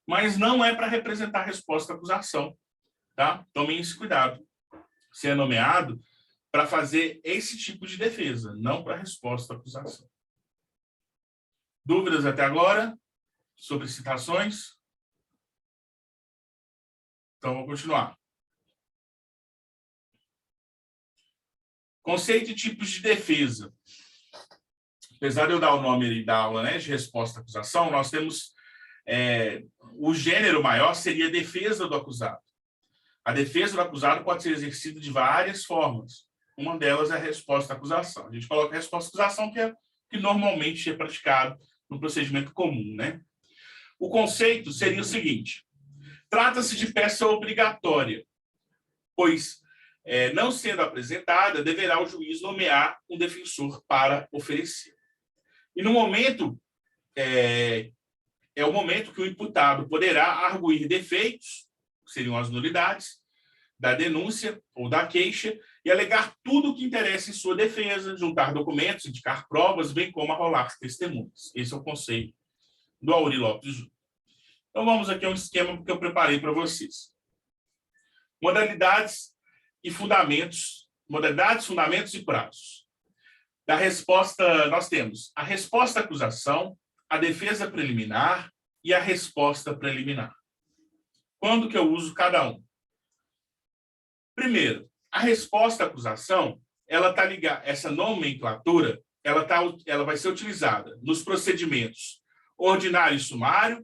Mas não é para representar a resposta à acusação, tá? Tomem esse cuidado. Você é nomeado para fazer esse tipo de defesa, não para a resposta à acusação. Dúvidas até agora sobre citações? Então, vou continuar. Conceito e tipos de defesa. Apesar de eu dar o nome da aula, né, de resposta à acusação, nós temos o gênero maior seria a defesa do acusado. A defesa do acusado pode ser exercida de várias formas. Uma delas é a resposta à acusação. A gente coloca a resposta à acusação, que normalmente é praticado no procedimento comum, né? O conceito seria o seguinte: trata-se de peça obrigatória, pois, não sendo apresentada, deverá o juiz nomear um defensor para oferecer. E no momento, é o momento que o imputado poderá arguir defeitos, que seriam as nulidades, da denúncia ou da queixa, e alegar tudo o que interessa em sua defesa, juntar documentos, indicar provas, bem como arrolar testemunhas. Esse é o conceito do Aurí Lopes Júnior. Então, vamos aqui a um esquema que eu preparei para vocês. Modalidades e fundamentos, fundamentos e prazos. Da resposta, nós temos a resposta à acusação, a defesa preliminar e a resposta preliminar. Quando que eu uso cada um? Primeiro, a resposta à acusação, ela está ligada, essa nomenclatura, ela vai ser utilizada nos procedimentos ordinário e sumário,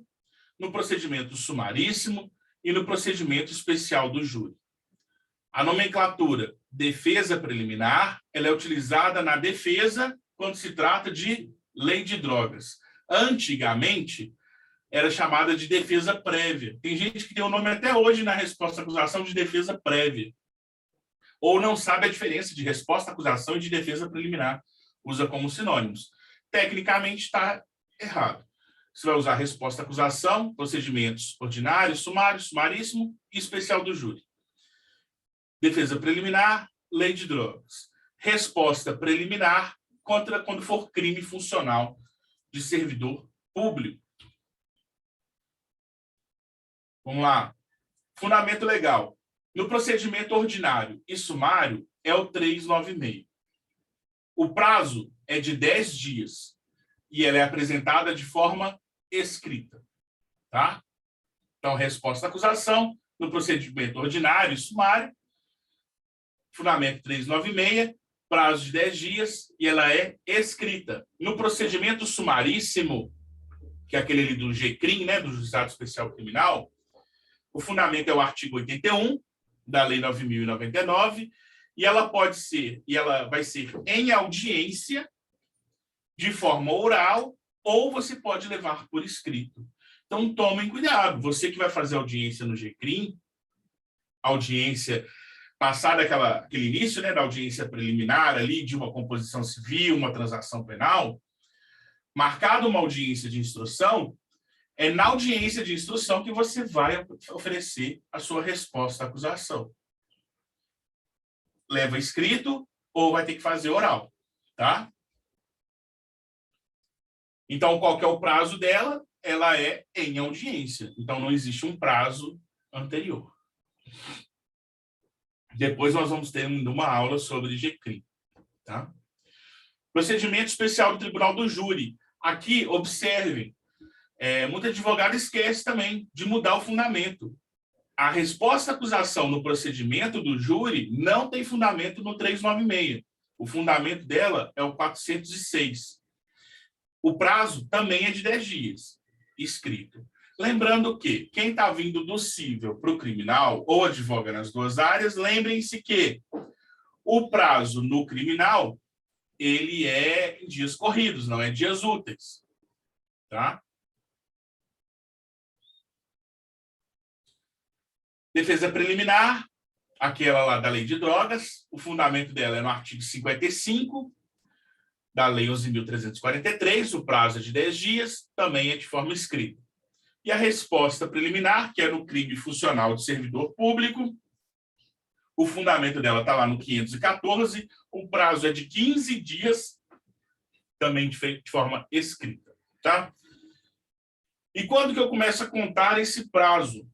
no procedimento sumaríssimo e no procedimento especial do júri. A nomenclatura defesa preliminar, ela é utilizada na defesa quando se trata de lei de drogas. Antigamente, era chamada de defesa prévia. Tem gente que tem o nome até hoje na resposta à acusação de defesa prévia. Ou não sabe a diferença de resposta à acusação e de defesa preliminar. Usa como sinônimos. Tecnicamente está errado. Você vai usar resposta à acusação, procedimentos ordinário, sumário, sumaríssimo e especial do júri. Defesa preliminar, lei de drogas. Resposta preliminar quando for crime funcional de servidor público. Vamos lá. Fundamento legal. No procedimento ordinário e sumário é o 396. O prazo é de 10 dias e ela é apresentada de forma escrita. Tá? Então, resposta à acusação no procedimento ordinário e sumário, fundamento 396, prazo de 10 dias e ela é escrita. No procedimento sumaríssimo, que é aquele ali do GCRIM, né, do Juizado Especial Criminal, o fundamento é o artigo 81 da Lei 9.099 e ela vai ser em audiência de forma oral ou você pode levar por escrito. Então, tomem cuidado. Você que vai fazer audiência no GCRIM, audiência passada aquele início, né, da audiência preliminar ali de uma composição civil, uma transação penal, marcada uma audiência de instrução, é na audiência de instrução que você vai oferecer a sua resposta à acusação. Leva escrito ou vai ter que fazer oral, tá? Então, qual que é o prazo dela? Ela é em audiência. Então, não existe um prazo anterior. Depois nós vamos ter uma aula sobre GCRIM, tá? Procedimento especial do Tribunal do Júri. Aqui, observem, muito advogado esquece também de mudar o fundamento. A resposta à acusação no procedimento do júri não tem fundamento no 396. O fundamento dela é o 406. O prazo também é de 10 dias, escrito. Lembrando que quem está vindo do cível para o criminal ou advoga nas duas áreas, lembrem-se que o prazo no criminal, ele é em dias corridos, não é dias úteis. Tá? Defesa preliminar, aquela lá da lei de drogas, o fundamento dela é no artigo 55 da lei 11.343, o prazo é de 10 dias, também é de forma escrita. E a resposta preliminar, que é no crime funcional de servidor público, o fundamento dela está lá no 514, o prazo é de 15 dias, também de forma escrita. Tá? E quando que eu começo a contar esse prazo?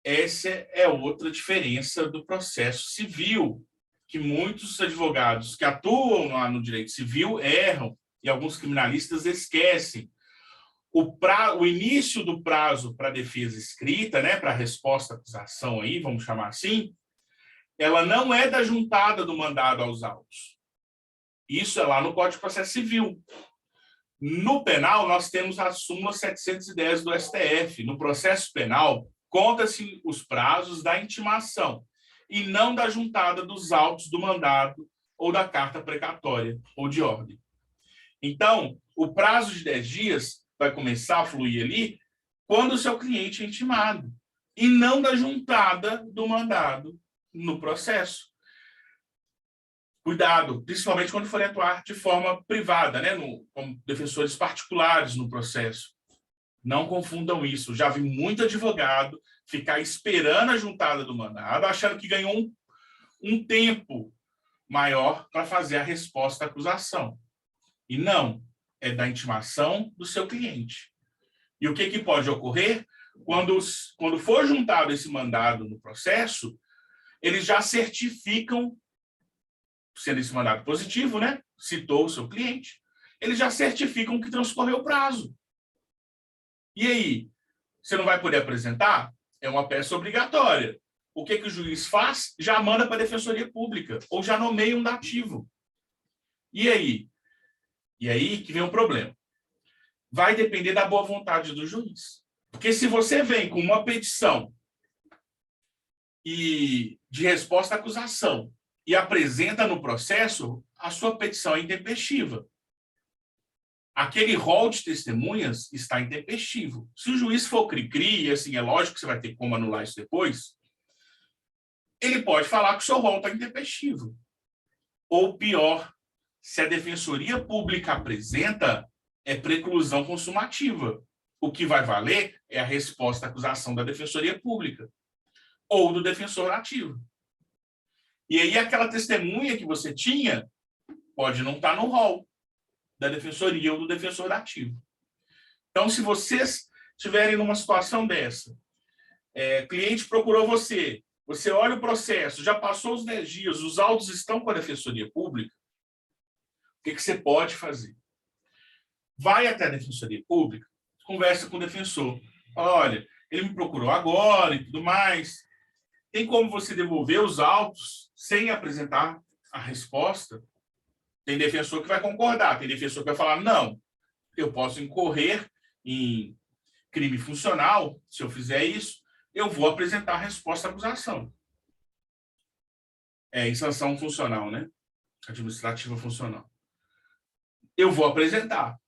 Essa é outra diferença do processo civil, que muitos advogados que atuam lá no direito civil erram, e alguns criminalistas esquecem. O início do prazo para a defesa escrita, né, para a resposta à acusação, aí, vamos chamar assim, ela não é da juntada do mandado aos autos. Isso é lá no Código de Processo Civil. No penal, nós temos a súmula 710 do STF. No processo penal, conta-se os prazos da intimação e não da juntada dos autos do mandado ou da carta precatória ou de ordem. Então, o prazo de 10 dias vai começar a fluir ali quando o seu cliente é intimado e não da juntada do mandado no processo. Cuidado, principalmente quando for atuar de forma privada, né, como defensores particulares no processo. Não confundam isso. Já vi muito advogado ficar esperando a juntada do mandado, achando que ganhou um tempo maior para fazer a resposta à acusação. E não, é da intimação do seu cliente. E o que pode ocorrer? Quando for juntado esse mandado no processo, eles já certificam, sendo esse mandado positivo, né? Citou o seu cliente, eles já certificam que transcorreu o prazo. E aí, você não vai poder apresentar? É uma peça obrigatória. o que o juiz faz? Já manda para a Defensoria Pública, ou já nomeia um dativo. E aí? E aí que vem o problema. Vai depender da boa vontade do juiz. Porque se você vem com uma petição e de resposta à acusação e apresenta no processo, a sua petição é intempestiva. Aquele rol de testemunhas está intempestivo. Se o juiz for cri-cri, e assim, é lógico que você vai ter como anular isso depois, ele pode falar que o seu rol está intempestivo. Ou pior, se a Defensoria Pública apresenta, é preclusão consumativa. O que vai valer é a resposta à acusação da Defensoria Pública ou do defensor ativo. E aí aquela testemunha que você tinha pode não estar no rol da Defensoria ou do defensor ativo. Então, se vocês estiverem numa situação dessa, cliente procurou você, você olha o processo, já passou os 10 dias, os autos estão com a Defensoria Pública, o que você pode fazer? Vai até a Defensoria Pública, conversa com o defensor. Fala, olha, ele me procurou agora e tudo mais. Tem como você devolver os autos sem apresentar a resposta? Tem defensor que vai concordar, tem defensor que vai falar, não, eu posso incorrer em crime funcional, se eu fizer isso, eu vou apresentar a resposta à acusação. Em sanção funcional, né? Administrativa funcional. Eu vou apresentar.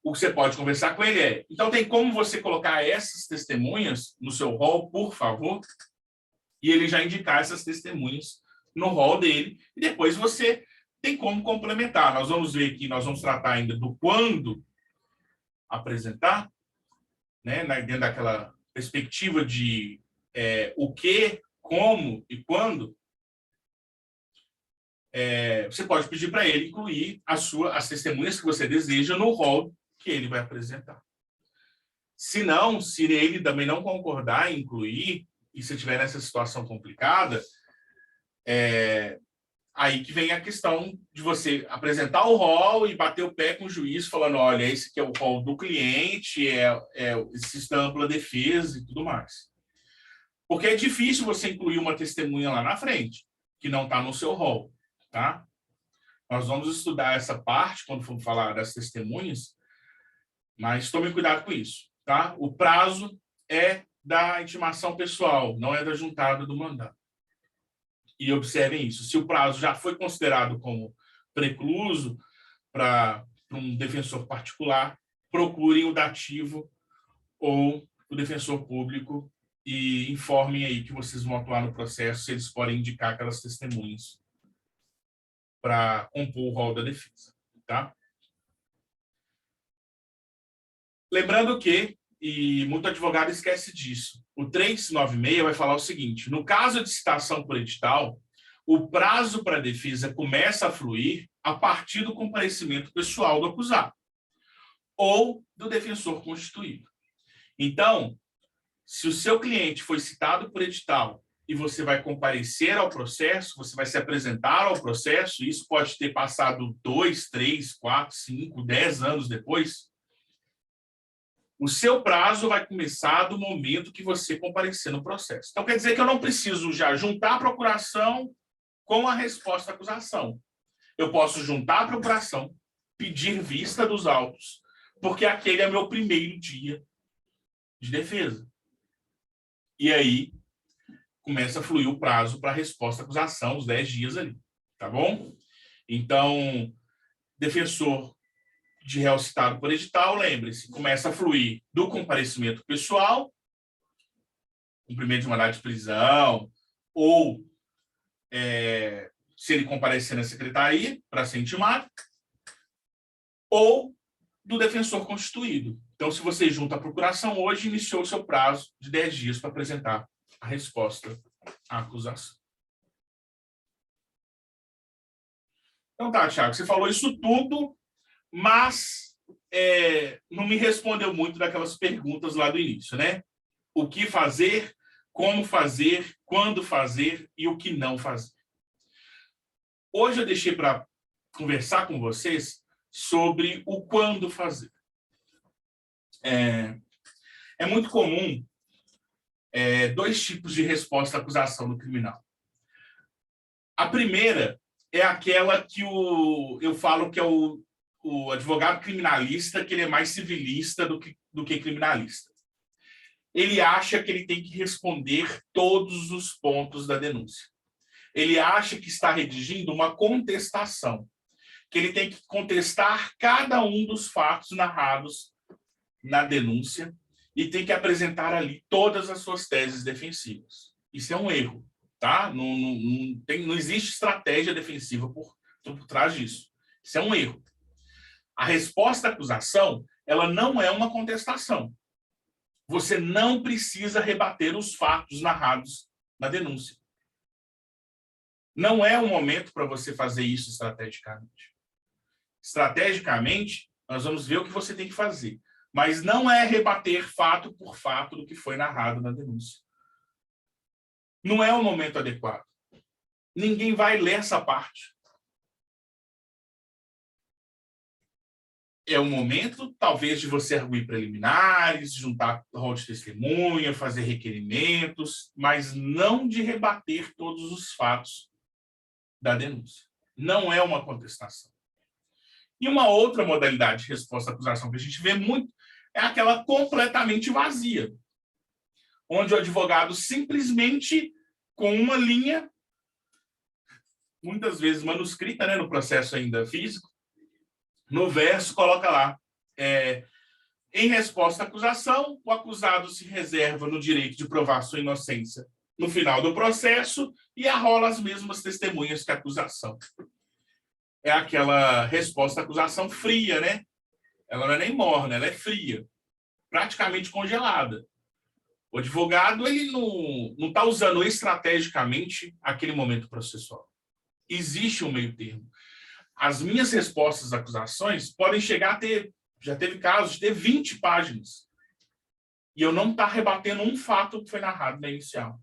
O que você pode conversar com ele é, então tem como você colocar essas testemunhas no seu rol, por favor? E ele já indicar essas testemunhas no rol dele, e depois você tem como complementar. Nós vamos ver aqui, nós vamos tratar ainda do quando apresentar, né, dentro daquela perspectiva de o que, como e quando. Você pode pedir para ele incluir as testemunhas que você deseja no rol que ele vai apresentar. Se não, se ele também não concordar em incluir, e se estiver nessa situação complicada, aí que vem a questão de você apresentar o rol e bater o pé com o juiz, falando, olha, esse aqui é o rol do cliente, existe ampla defesa e tudo mais. Porque é difícil você incluir uma testemunha lá na frente, que não está no seu rol, tá? Nós vamos estudar essa parte, quando for falar das testemunhas, mas tome cuidado com isso, tá? O prazo é da intimação pessoal, não é da juntada do mandato. E observem isso. Se o prazo já foi considerado como precluso para um defensor particular, procurem o dativo ou o defensor público e informem aí que vocês vão atuar no processo, se eles podem indicar aquelas testemunhas para compor o rol da defesa, tá? Lembrando que, e muito advogado esquece disso, o 396 vai falar o seguinte, no caso de citação por edital, o prazo para a defesa começa a fluir a partir do comparecimento pessoal do acusado ou do defensor constituído. Então, se o seu cliente foi citado por edital e você vai comparecer ao processo, você vai se apresentar ao processo, e isso pode ter passado 2, 3, 4, 5, 10 anos depois, o seu prazo vai começar do momento que você comparecer no processo. Então, quer dizer que eu não preciso já juntar a procuração com a resposta à acusação. Eu posso juntar a procuração, pedir vista dos autos, porque aquele é meu primeiro dia de defesa. E aí, começa a fluir o prazo para a resposta à acusação, os 10 dias ali, tá bom? Então, defensor de réu citado por edital, lembre-se, começa a fluir do comparecimento pessoal, cumprimento de mandado de prisão, ou se ele comparecer na secretaria para ser intimado, ou do defensor constituído. Então, se você junta a procuração hoje, iniciou o seu prazo de 10 dias para apresentar a resposta à acusação. Então tá, Thiago, você falou isso tudo, mas não me respondeu muito daquelas perguntas lá do início, né? O que fazer, como fazer, quando fazer e o que não fazer. Hoje eu deixei para conversar com vocês sobre o quando fazer. É muito comum dois tipos de resposta à acusação do criminal. A primeira é aquela que eu falo que é o advogado criminalista, que ele é mais civilista do que criminalista. Ele acha que ele tem que responder todos os pontos da denúncia. Ele acha que está redigindo uma contestação, que ele tem que contestar cada um dos fatos narrados na denúncia e tem que apresentar ali todas as suas teses defensivas. Isso é um erro, tá? Não existe estratégia defensiva por trás disso. Isso é um erro. A resposta à acusação, ela não é uma contestação. Você não precisa rebater os fatos narrados na denúncia. Não é o momento para você fazer isso estrategicamente. Estrategicamente, nós vamos ver o que você tem que fazer. Mas não é rebater fato por fato do que foi narrado na denúncia. Não é o momento adequado. Ninguém vai ler essa parte. É o momento, talvez, de você arguir preliminares, juntar rol de testemunha, fazer requerimentos, mas não de rebater todos os fatos da denúncia. Não é uma contestação. E uma outra modalidade de resposta à acusação que a gente vê muito é aquela completamente vazia, onde o advogado simplesmente, com uma linha, muitas vezes manuscrita, né, no processo ainda físico, no verso coloca lá, em resposta à acusação, o acusado se reserva no direito de provar sua inocência no final do processo e arrola as mesmas testemunhas que a acusação. É aquela resposta à acusação fria, né? Ela não é nem morna, ela é fria, praticamente congelada. O advogado ele não está usando estrategicamente aquele momento processual. Existe um meio termo. As minhas respostas às acusações podem chegar a ter, já teve casos de ter 20 páginas. E eu não estou rebatendo um fato que foi narrado na inicial.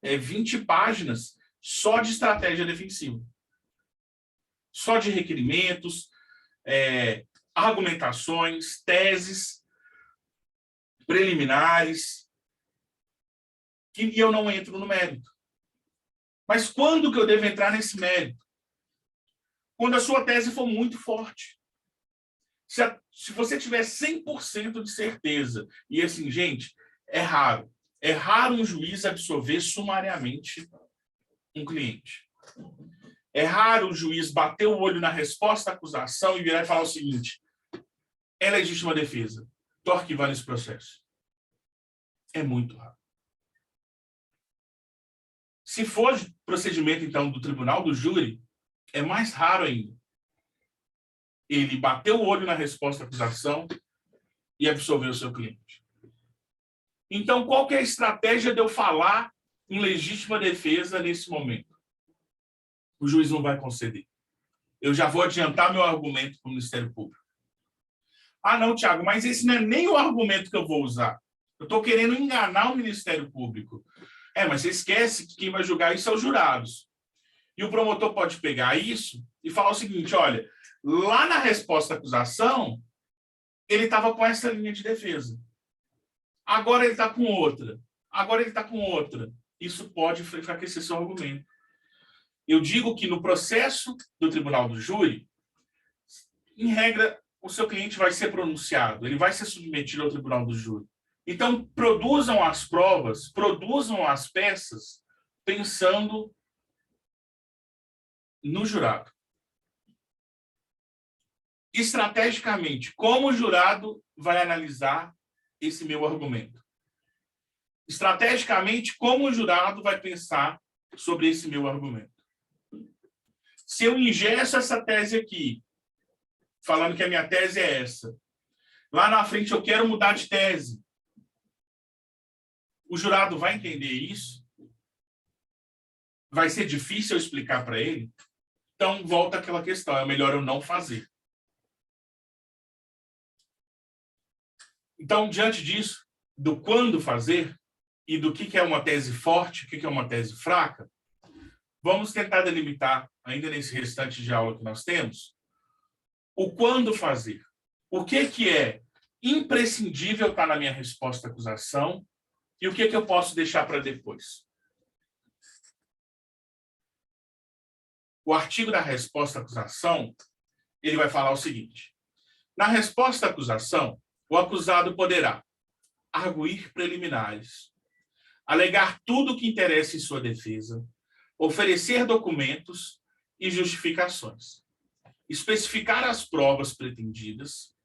20 páginas só de estratégia defensiva. Só de requerimentos, argumentações, teses, preliminares, e eu não entro no mérito. Mas quando que eu devo entrar nesse mérito? Quando a sua tese for muito forte. Se você tiver 100% de certeza, e assim, gente, é raro um juiz absolver sumariamente um cliente. É raro o juiz bater o olho na resposta à acusação e virar e falar o seguinte: é legítima defesa, estou arquivando esse processo. É muito raro. Se for procedimento, então, do tribunal do júri, é mais raro ainda. Ele bater o olho na resposta à acusação e absolver o seu cliente. Então, qual que é a estratégia de eu falar em legítima defesa nesse momento? O juiz não vai conceder. Eu já vou adiantar meu argumento para o Ministério Público. Ah, não, Tiago, mas esse não é nem o argumento que eu vou usar. Eu estou querendo enganar o Ministério Público. Mas você esquece que quem vai julgar isso são os jurados. E o promotor pode pegar isso e falar o seguinte: olha, lá na resposta à acusação, ele estava com essa linha de defesa. Agora ele está com outra. Agora ele está com outra. Isso pode enfraquecer seu argumento. Eu digo que no processo do tribunal do júri, em regra, o seu cliente vai ser pronunciado, ele vai ser submetido ao tribunal do júri. Então, produzam as provas, produzam as peças, pensando no jurado. Estrategicamente, como o jurado vai analisar esse meu argumento? Estrategicamente, como o jurado vai pensar sobre esse meu argumento? Se eu ingesso essa tese aqui, falando que a minha tese é essa, lá na frente eu quero mudar de tese, o jurado vai entender isso? Vai ser difícil eu explicar para ele? Então, volta àquela questão, é melhor eu não fazer. Então, diante disso, do quando fazer e do que é uma tese forte, o que é uma tese fraca, vamos tentar delimitar, ainda nesse restante de aula que nós temos, o quando fazer. O que é imprescindível está na minha resposta à acusação e o que eu posso deixar para depois. O artigo da resposta à acusação, ele vai falar o seguinte: na resposta à acusação, o acusado poderá arguir preliminares, alegar tudo o que interessa em sua defesa, oferecer documentos e justificações, especificar as provas pretendidas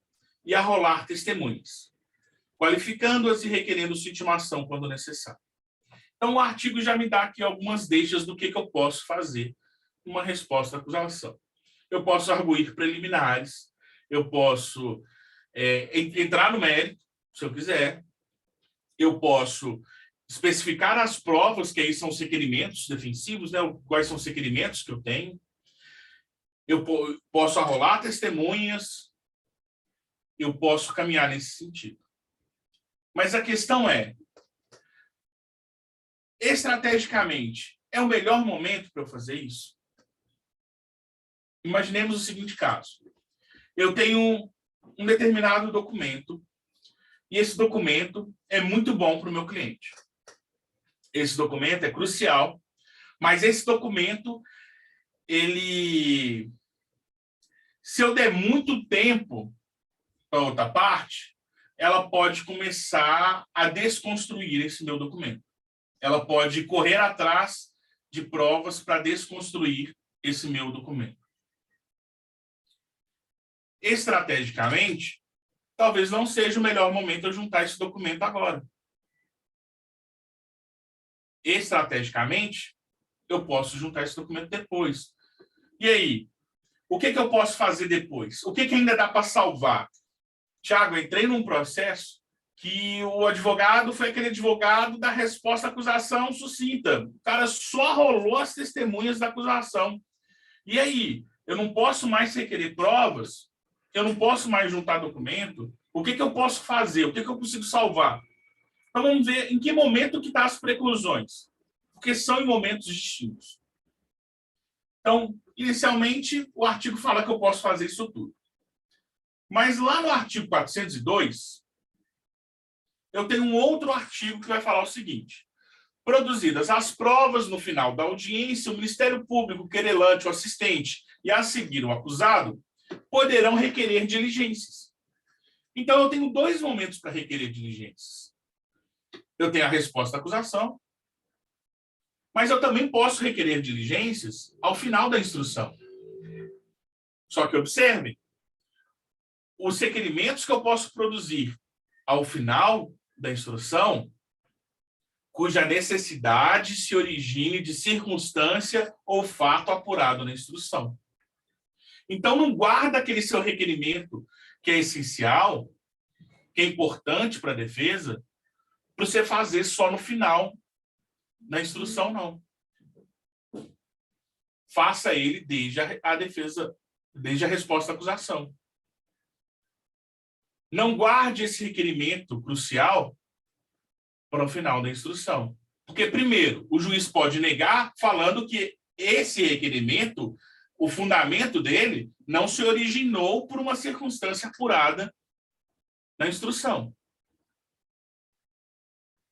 e arrolar testemunhas, qualificando-as e requerendo sua intimação quando necessário. Então, o artigo já me dá aqui algumas deixas do que eu posso fazer numa resposta à acusação. Eu posso arguir preliminares, eu posso entrar no mérito, se eu quiser, eu posso especificar as provas, que aí são os requerimentos defensivos, né? Quais são os requerimentos que eu tenho. Eu posso arrolar testemunhas, eu posso caminhar nesse sentido. Mas a questão é, estrategicamente, é o melhor momento para eu fazer isso? Imaginemos o seguinte caso. Eu tenho um determinado documento e esse documento é muito bom para o meu cliente. Esse documento é crucial, mas esse documento, se eu der muito tempo para outra parte, ela pode começar a desconstruir esse meu documento. Ela pode correr atrás de provas para desconstruir esse meu documento. Estrategicamente, talvez não seja o melhor momento eu juntar esse documento agora. Estrategicamente, eu posso juntar esse documento depois. E aí? O que eu posso fazer depois? O que ainda dá para salvar? Tiago, eu entrei num processo que o advogado foi aquele advogado da resposta à acusação sucinta. O cara só rolou as testemunhas da acusação. E aí? Eu não posso mais requerer provas? Eu não posso mais juntar documento? O que eu posso fazer? O que eu consigo salvar? Então, vamos ver em que momento que estão as preclusões. Porque são em momentos distintos. Então, inicialmente, o artigo fala que eu posso fazer isso tudo. Mas lá no artigo 402, eu tenho um outro artigo que vai falar o seguinte: produzidas as provas no final da audiência, o Ministério Público, o querelante, o assistente e a seguir o acusado poderão requerer diligências. Então, eu tenho dois momentos para requerer diligências. Eu tenho a resposta à acusação, mas eu também posso requerer diligências ao final da instrução. Só que observem, os requerimentos que eu posso produzir ao final da instrução, cuja necessidade se origine de circunstância ou fato apurado na instrução. Então, não guarda aquele seu requerimento que é essencial, que é importante para a defesa, para você fazer só no final da instrução, não. Faça ele desde a defesa, desde a resposta à acusação. Não guarde esse requerimento crucial para o final da instrução. Porque, primeiro, o juiz pode negar falando que esse requerimento, o fundamento dele, não se originou por uma circunstância apurada na instrução.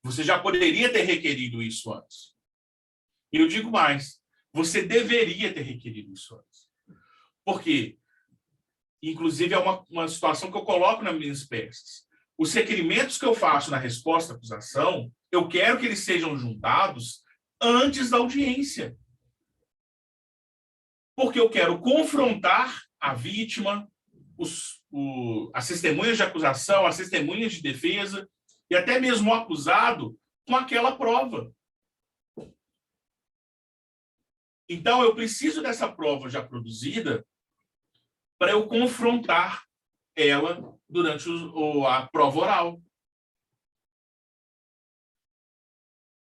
Você já poderia ter requerido isso antes. E eu digo mais, você deveria ter requerido isso antes. Por quê? Inclusive, é uma situação que eu coloco nas minhas peças. Os requerimentos que eu faço na resposta à acusação, eu quero que eles sejam juntados antes da audiência. Porque eu quero confrontar a vítima, as testemunhas de acusação, as testemunhas de defesa e até mesmo o acusado com aquela prova. Então, eu preciso dessa prova já produzida para eu confrontar ela durante a prova oral.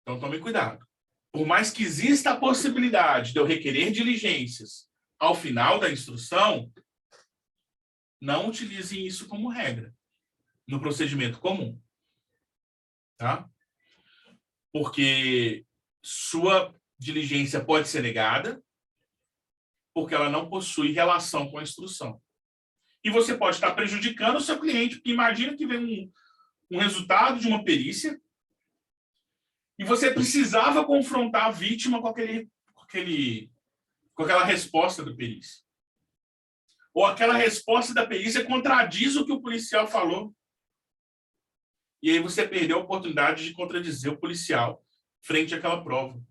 Então, tome cuidado. Por mais que exista a possibilidade de eu requerer diligências ao final da instrução, não utilizem isso como regra no procedimento comum. Tá? Porque sua diligência pode ser negada porque ela não possui relação com a instrução. E você pode estar prejudicando o seu cliente, porque imagina que vem um resultado de uma perícia e você precisava confrontar a vítima com aquela resposta da perícia. Ou aquela resposta da perícia contradiz o que o policial falou. E aí você perdeu a oportunidade de contradizer o policial frente àquela prova.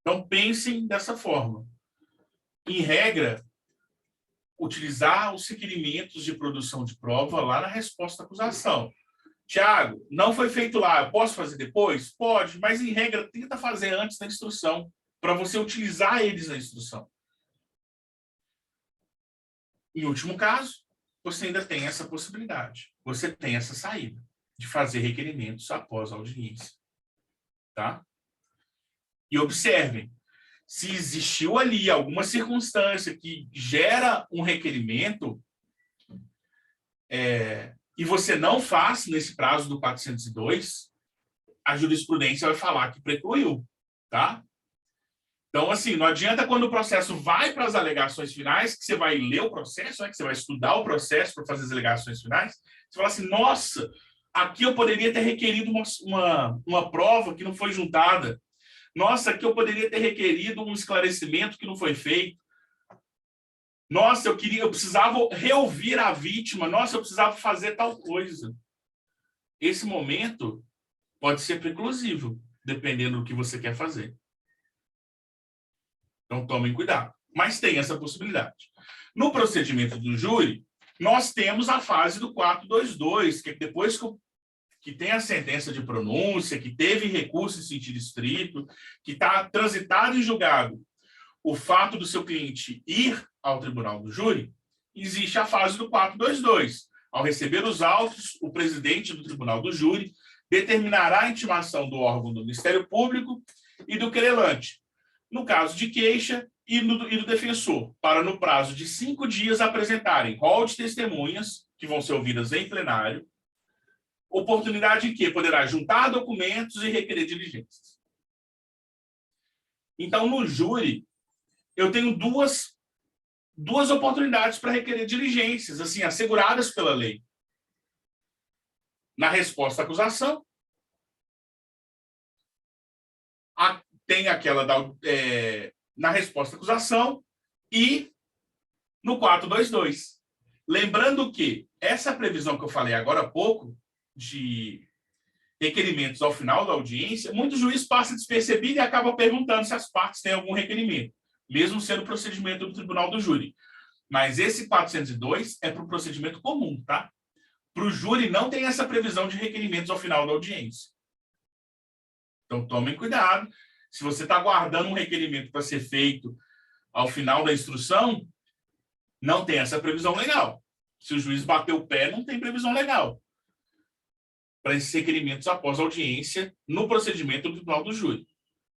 Então, pensem dessa forma. Em regra, utilizar os requerimentos de produção de prova lá na resposta à acusação. Tiago, não foi feito lá, eu posso fazer depois? Pode, mas em regra, tenta fazer antes da instrução, para você utilizar eles na instrução. Em último caso, você ainda tem essa possibilidade. Você tem essa saída de fazer requerimentos após a audiência. Tá? E observem, se existiu ali alguma circunstância que gera um requerimento e você não faz nesse prazo do 402, a jurisprudência vai falar que precluiu, tá? Então, assim, não adianta quando o processo vai para as alegações finais, que você vai ler o processo, né, que você vai estudar o processo para fazer as alegações finais, você fala assim, nossa, aqui eu poderia ter requerido uma prova que não foi juntada. Nossa, aqui eu poderia ter requerido um esclarecimento que não foi feito. Nossa, eu precisava reouvir a vítima. Nossa, eu precisava fazer tal coisa. Esse momento pode ser preclusivo, dependendo do que você quer fazer. Então, tomem cuidado. Mas tem essa possibilidade. No procedimento do júri, nós temos a fase do 422, que é depois que tem a sentença de pronúncia, que teve recurso em sentido estrito, que está transitado em julgado o fato do seu cliente ir ao tribunal do júri, existe a fase do 422. Ao receber os autos, o presidente do tribunal do júri determinará a intimação do órgão do Ministério Público e do querelante, no caso de queixa e do defensor, para no prazo de 5 dias apresentarem rol de testemunhas, que vão ser ouvidas em plenário, oportunidade em que poderá juntar documentos e requerer diligências. Então, no júri, eu tenho duas oportunidades para requerer diligências, assim, asseguradas pela lei. Na resposta à acusação, tem aquela na resposta à acusação e no 422. Lembrando que essa previsão que eu falei agora há pouco, de requerimentos ao final da audiência, muitos juízes passam despercebido e acabam perguntando se as partes têm algum requerimento, mesmo sendo procedimento do tribunal do júri. Mas esse 402 é para o procedimento comum, tá? Para o júri não tem essa previsão de requerimentos ao final da audiência. Então, tomem cuidado. Se você está aguardando um requerimento para ser feito ao final da instrução, não tem essa previsão legal. Se o juiz bater o pé, não tem previsão legal para esses requerimentos após a audiência no procedimento do tribunal do júri.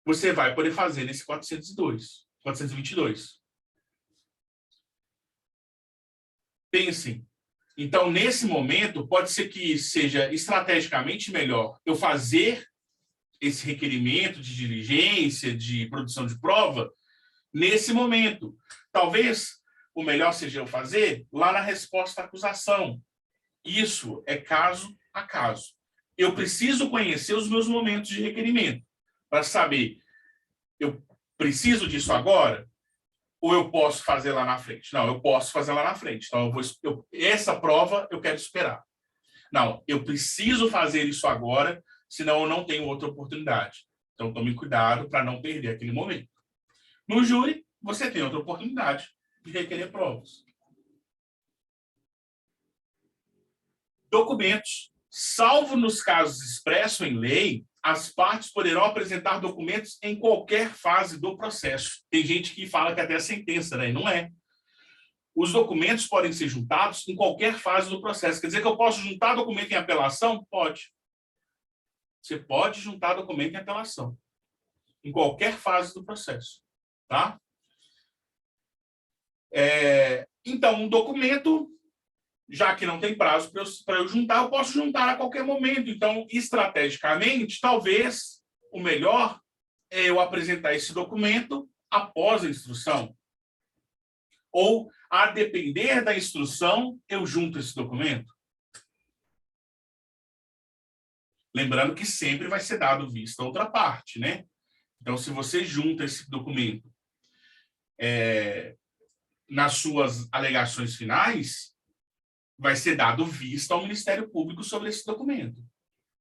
Você vai poder fazer nesse 422. Pensem. Então, nesse momento, pode ser que seja estrategicamente melhor eu fazer esse requerimento de diligência, de produção de prova, nesse momento. Talvez o melhor seja eu fazer lá na resposta à acusação. Isso é caso a caso. Eu preciso conhecer os meus momentos de requerimento para saber, eu preciso disso agora ou eu posso fazer lá na frente? Não, eu posso fazer lá na frente. Então, essa prova eu quero esperar. Não, eu preciso fazer isso agora, senão eu não tenho outra oportunidade. Então, tome cuidado para não perder aquele momento. No júri, você tem outra oportunidade de requerer provas. Documentos. Salvo nos casos expressos em lei, as partes poderão apresentar documentos em qualquer fase do processo. Tem gente que fala que até a sentença, né? E não é. Os documentos podem ser juntados em qualquer fase do processo. Quer dizer que eu posso juntar documento em apelação? Pode. Você pode juntar documento em apelação. Em qualquer fase do processo. Tá? Então, um documento, já que não tem prazo para eu juntar, eu posso juntar a qualquer momento. Então, estrategicamente, talvez o melhor é eu apresentar esse documento após a instrução. Ou, a depender da instrução, eu junto esse documento? Lembrando que sempre vai ser dado vista a outra parte, né? Então, se você junta esse documento nas suas alegações finais, vai ser dado vista ao Ministério Público sobre esse documento.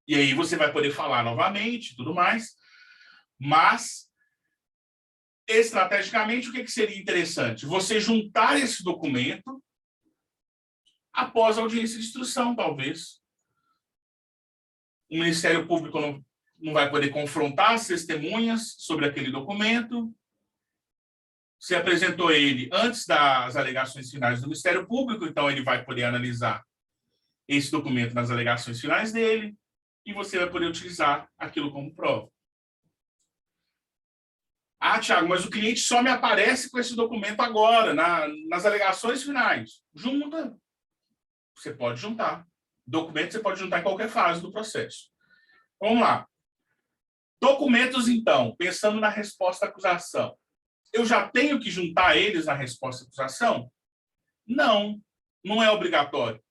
E aí você vai poder falar novamente, tudo mais, mas, estrategicamente, o que seria interessante? Você juntar esse documento após a audiência de instrução, talvez. O Ministério Público não vai poder confrontar as testemunhas sobre aquele documento. Você apresentou ele antes das alegações finais do Ministério Público, então ele vai poder analisar esse documento nas alegações finais dele e você vai poder utilizar aquilo como prova. Ah, Thiago, mas o cliente só me aparece com esse documento agora, nas alegações finais. Junta. Você pode juntar. Documento você pode juntar em qualquer fase do processo. Vamos lá. Documentos, então, pensando na resposta à acusação. Eu já tenho que juntar eles na resposta à acusação? Não, não é obrigatório.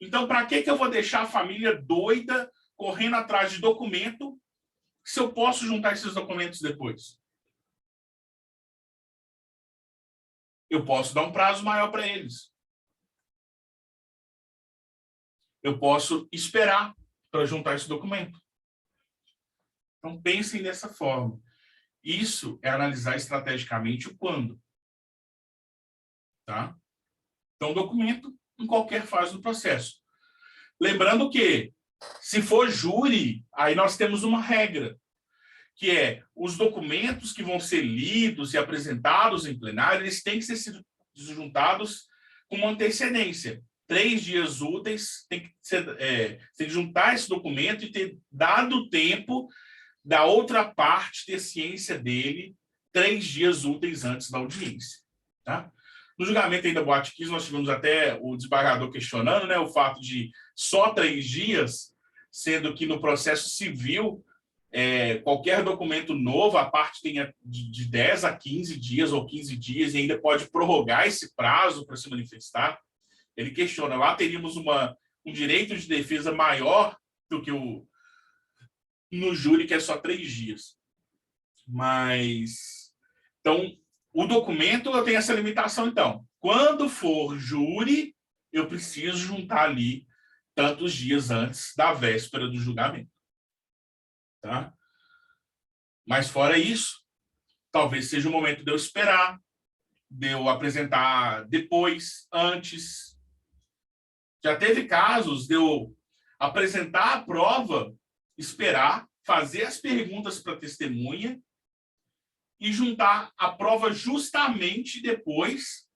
Então, para que eu vou deixar a família doida correndo atrás de documento se eu posso juntar esses documentos depois? Eu posso dar um prazo maior para eles. Eu posso esperar para juntar esse documento. Então, pensem dessa forma. Isso é analisar estrategicamente o quando. Tá? Então, documento em qualquer fase do processo. Lembrando que, se for júri, aí nós temos uma regra, que é os documentos que vão ser lidos e apresentados em plenário, eles têm que ser juntados com uma antecedência. 3 dias úteis, tem que juntar esse documento e ter dado tempo da outra parte ter ciência dele 3 dias úteis antes da audiência. Tá? No julgamento aí da Boate Kiss, nós tivemos até o desembargador questionando, né, o fato de só 3 dias, sendo que no processo civil, qualquer documento novo, a parte tem de 10 a 15 dias ou 15 dias e ainda pode prorrogar esse prazo para se manifestar. Ele questiona, lá teríamos um direito de defesa maior do que no júri, que é só 3 dias. Mas, então, o documento eu tenho essa limitação, então. Quando for júri, eu preciso juntar ali tantos dias antes da véspera do julgamento. Tá? Mas fora isso, talvez seja o momento de eu esperar, de eu apresentar depois, antes. Já teve casos de eu apresentar a prova, esperar, fazer as perguntas para a testemunha e juntar a prova justamente depois,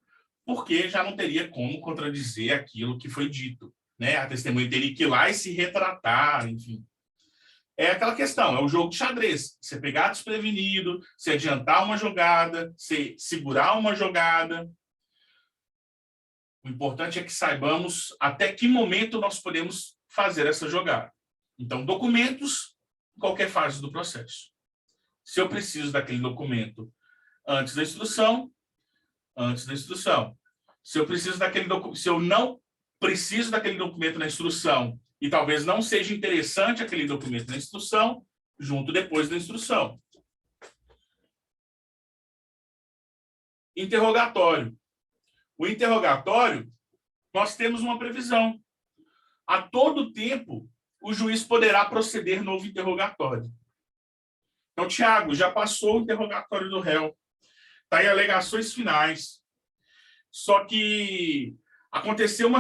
porque já não teria como contradizer aquilo que foi dito, né? A testemunha teria que ir lá e se retratar, enfim. É aquela questão, é o jogo de xadrez. Você pegar desprevenido, você adiantar uma jogada, você segurar uma jogada. O importante é que saibamos até que momento nós podemos fazer essa jogada. Então, documentos em qualquer fase do processo. Se eu preciso daquele documento antes da instrução, antes da instrução. Se eu não preciso daquele documento na instrução e talvez não seja interessante aquele documento na instrução, junto depois da instrução. Interrogatório. O interrogatório, nós temos uma previsão. A todo tempo, o juiz poderá proceder novo interrogatório. Então, Thiago, já passou o interrogatório do réu. Está em alegações finais. Só que aconteceu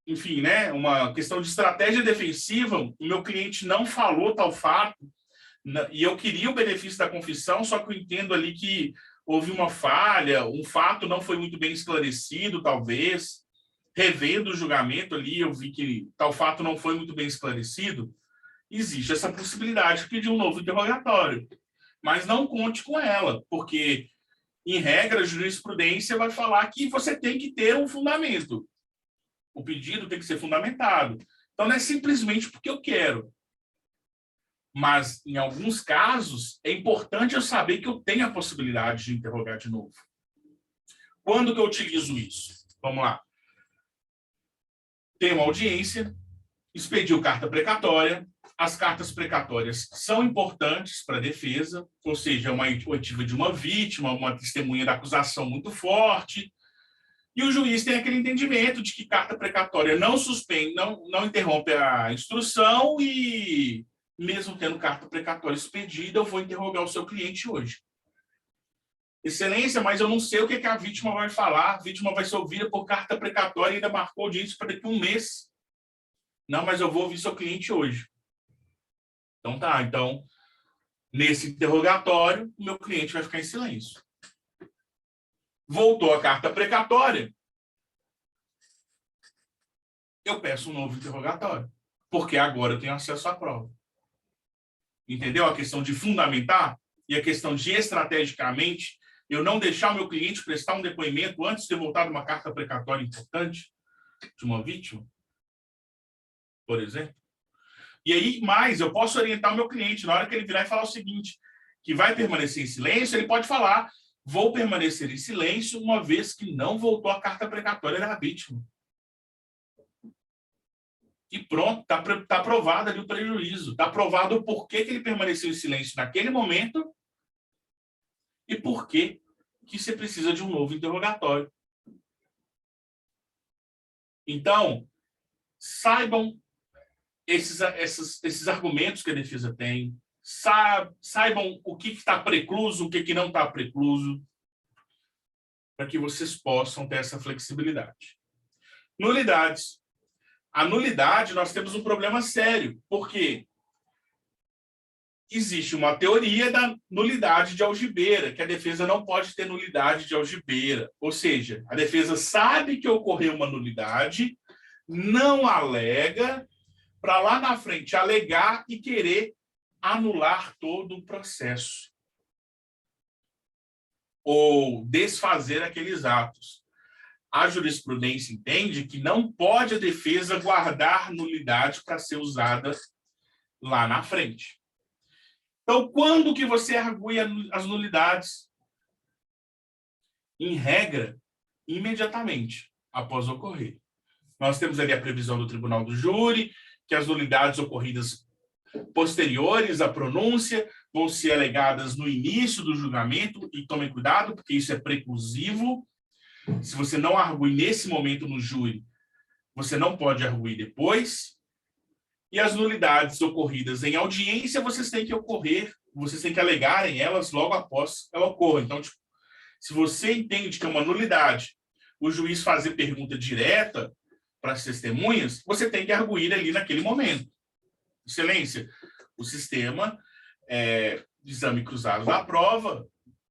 enfim, né, uma questão de estratégia defensiva, o meu cliente não falou tal fato, e eu queria o benefício da confissão, só que eu entendo ali que houve uma falha, um fato não foi muito bem esclarecido, talvez. Revendo o julgamento ali, eu vi que tal fato não foi muito bem esclarecido. Existe essa possibilidade de pedir um novo interrogatório. Mas não conte com ela, porque, em regra, a jurisprudência vai falar que você tem que ter um fundamento. O pedido tem que ser fundamentado. Então, não é simplesmente porque eu quero. Mas, em alguns casos, é importante eu saber que eu tenho a possibilidade de interrogar de novo. Quando que eu utilizo isso? Vamos lá. Tem uma audiência, expediu carta precatória. As cartas precatórias são importantes para a defesa, ou seja, é uma oitiva de uma vítima, uma testemunha da acusação muito forte, e o juiz tem aquele entendimento de que carta precatória não suspende, não interrompe a instrução e, mesmo tendo carta precatória expedida, eu vou interrogar o seu cliente hoje. Excelência, mas eu não sei o que a vítima vai falar, a vítima vai ser ouvida por carta precatória e ainda marcou audiência para daqui a um mês. Não, mas eu vou ouvir seu cliente hoje. Então tá, então, nesse interrogatório, o meu cliente vai ficar em silêncio. Voltou a carta precatória, eu peço um novo interrogatório, porque agora eu tenho acesso à prova. Entendeu? A questão de fundamentar e a questão de, estrategicamente, eu não deixar o meu cliente prestar um depoimento antes de ter voltado uma carta precatória importante de uma vítima, por exemplo. E aí, mais, eu posso orientar o meu cliente, na hora que ele virar e falar o seguinte, que vai permanecer em silêncio, ele pode falar, vou permanecer em silêncio uma vez que não voltou a carta precatória da vítima. E pronto, está aprovado ali o prejuízo, está aprovado o porquê que ele permaneceu em silêncio naquele momento e por que você precisa de um novo interrogatório. Então, saibam esses argumentos que a defesa tem, saibam o que está precluso, o que não está precluso, para que vocês possam ter essa flexibilidade. Nulidades. A nulidade, nós temos um problema sério, porque existe uma teoria da nulidade de algibeira, que a defesa não pode ter nulidade de algibeira. Ou seja, a defesa sabe que ocorreu uma nulidade, não alega, para lá na frente alegar e querer anular todo o processo. Ou desfazer aqueles atos. A jurisprudência entende que não pode a defesa guardar nulidade para ser usada lá na frente. Então, quando que você argue as nulidades? Em regra, imediatamente após ocorrer. Nós temos ali a previsão do Tribunal do Júri, que as nulidades ocorridas posteriores à pronúncia vão ser alegadas no início do julgamento, e tomem cuidado, porque isso é preclusivo. Se você não arguir nesse momento no júri, você não pode arguir depois. E as nulidades ocorridas em audiência, vocês têm que alegar em elas logo após ela ocorra. Então, tipo, se você entende que é uma nulidade, o juiz fazer pergunta direta para as testemunhas, você tem que arguir ali naquele momento. Excelência, o sistema de exame cruzado da prova,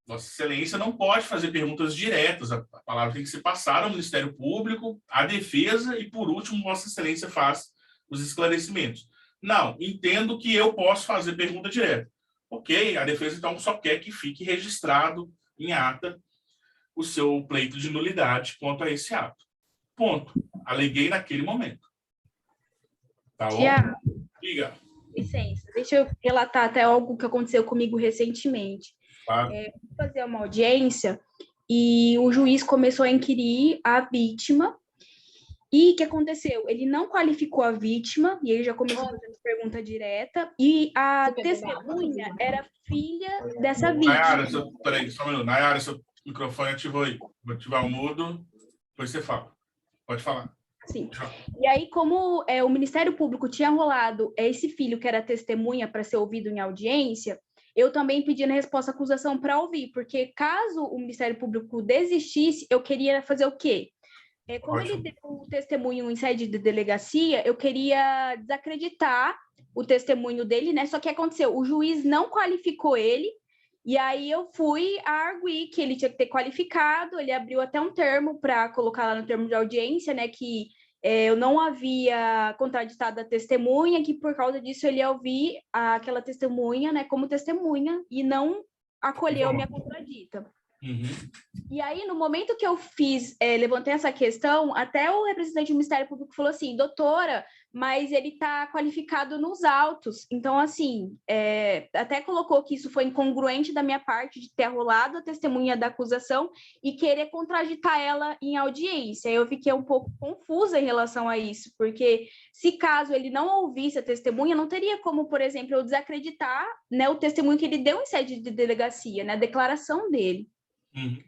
Vossa Excelência não pode fazer perguntas diretas, a palavra tem que ser passada ao Ministério Público, à defesa, e, por último, Vossa Excelência faz os esclarecimentos. Não, entendo que eu posso fazer pergunta direta. Ok, a defesa, então, só quer que fique registrado em ata o seu pleito de nulidade quanto a esse ato. Ponto. Aleguei naquele momento. Tá bom? Tiago, Diga. licença, deixa eu relatar até algo que aconteceu comigo recentemente. Claro. Fui fazer uma audiência e o juiz começou a inquirir a vítima. E o que aconteceu? Ele não qualificou a vítima, e ele já começou fazendo pergunta direta, e a testemunha era filha dessa vítima. Nayara, peraí, só um minuto. Nayara, seu microfone ativou aí. Vou ativar o mudo, depois você fala. Pode falar. Sim. E aí, como o Ministério Público tinha rolado esse filho que era testemunha para ser ouvido em audiência, eu também pedi na resposta à acusação para ouvir, porque caso o Ministério Público desistisse, eu queria fazer o quê? Como ele deu o testemunho em sede de delegacia, eu queria desacreditar o testemunho dele, né? Só que aconteceu, o juiz não qualificou ele, e aí eu fui arguir que ele tinha que ter qualificado, ele abriu até um termo para colocar lá no termo de audiência, né? Que eu não havia contraditado a testemunha, que por causa disso ele ia ouvir aquela testemunha, né? Como testemunha, e não acolheu a minha contradita. Uhum. E aí, no momento que eu levantei essa questão, até o representante do Ministério Público falou assim, doutora, mas ele está qualificado nos autos. Então, assim, até colocou que isso foi incongruente da minha parte de ter rolado a testemunha da acusação e querer contraditar ela em audiência. Eu fiquei um pouco confusa em relação a isso, porque se caso ele não ouvisse a testemunha, não teria como, por exemplo, eu desacreditar, né, o testemunho que ele deu em sede de delegacia, né, a declaração dele. Uhum.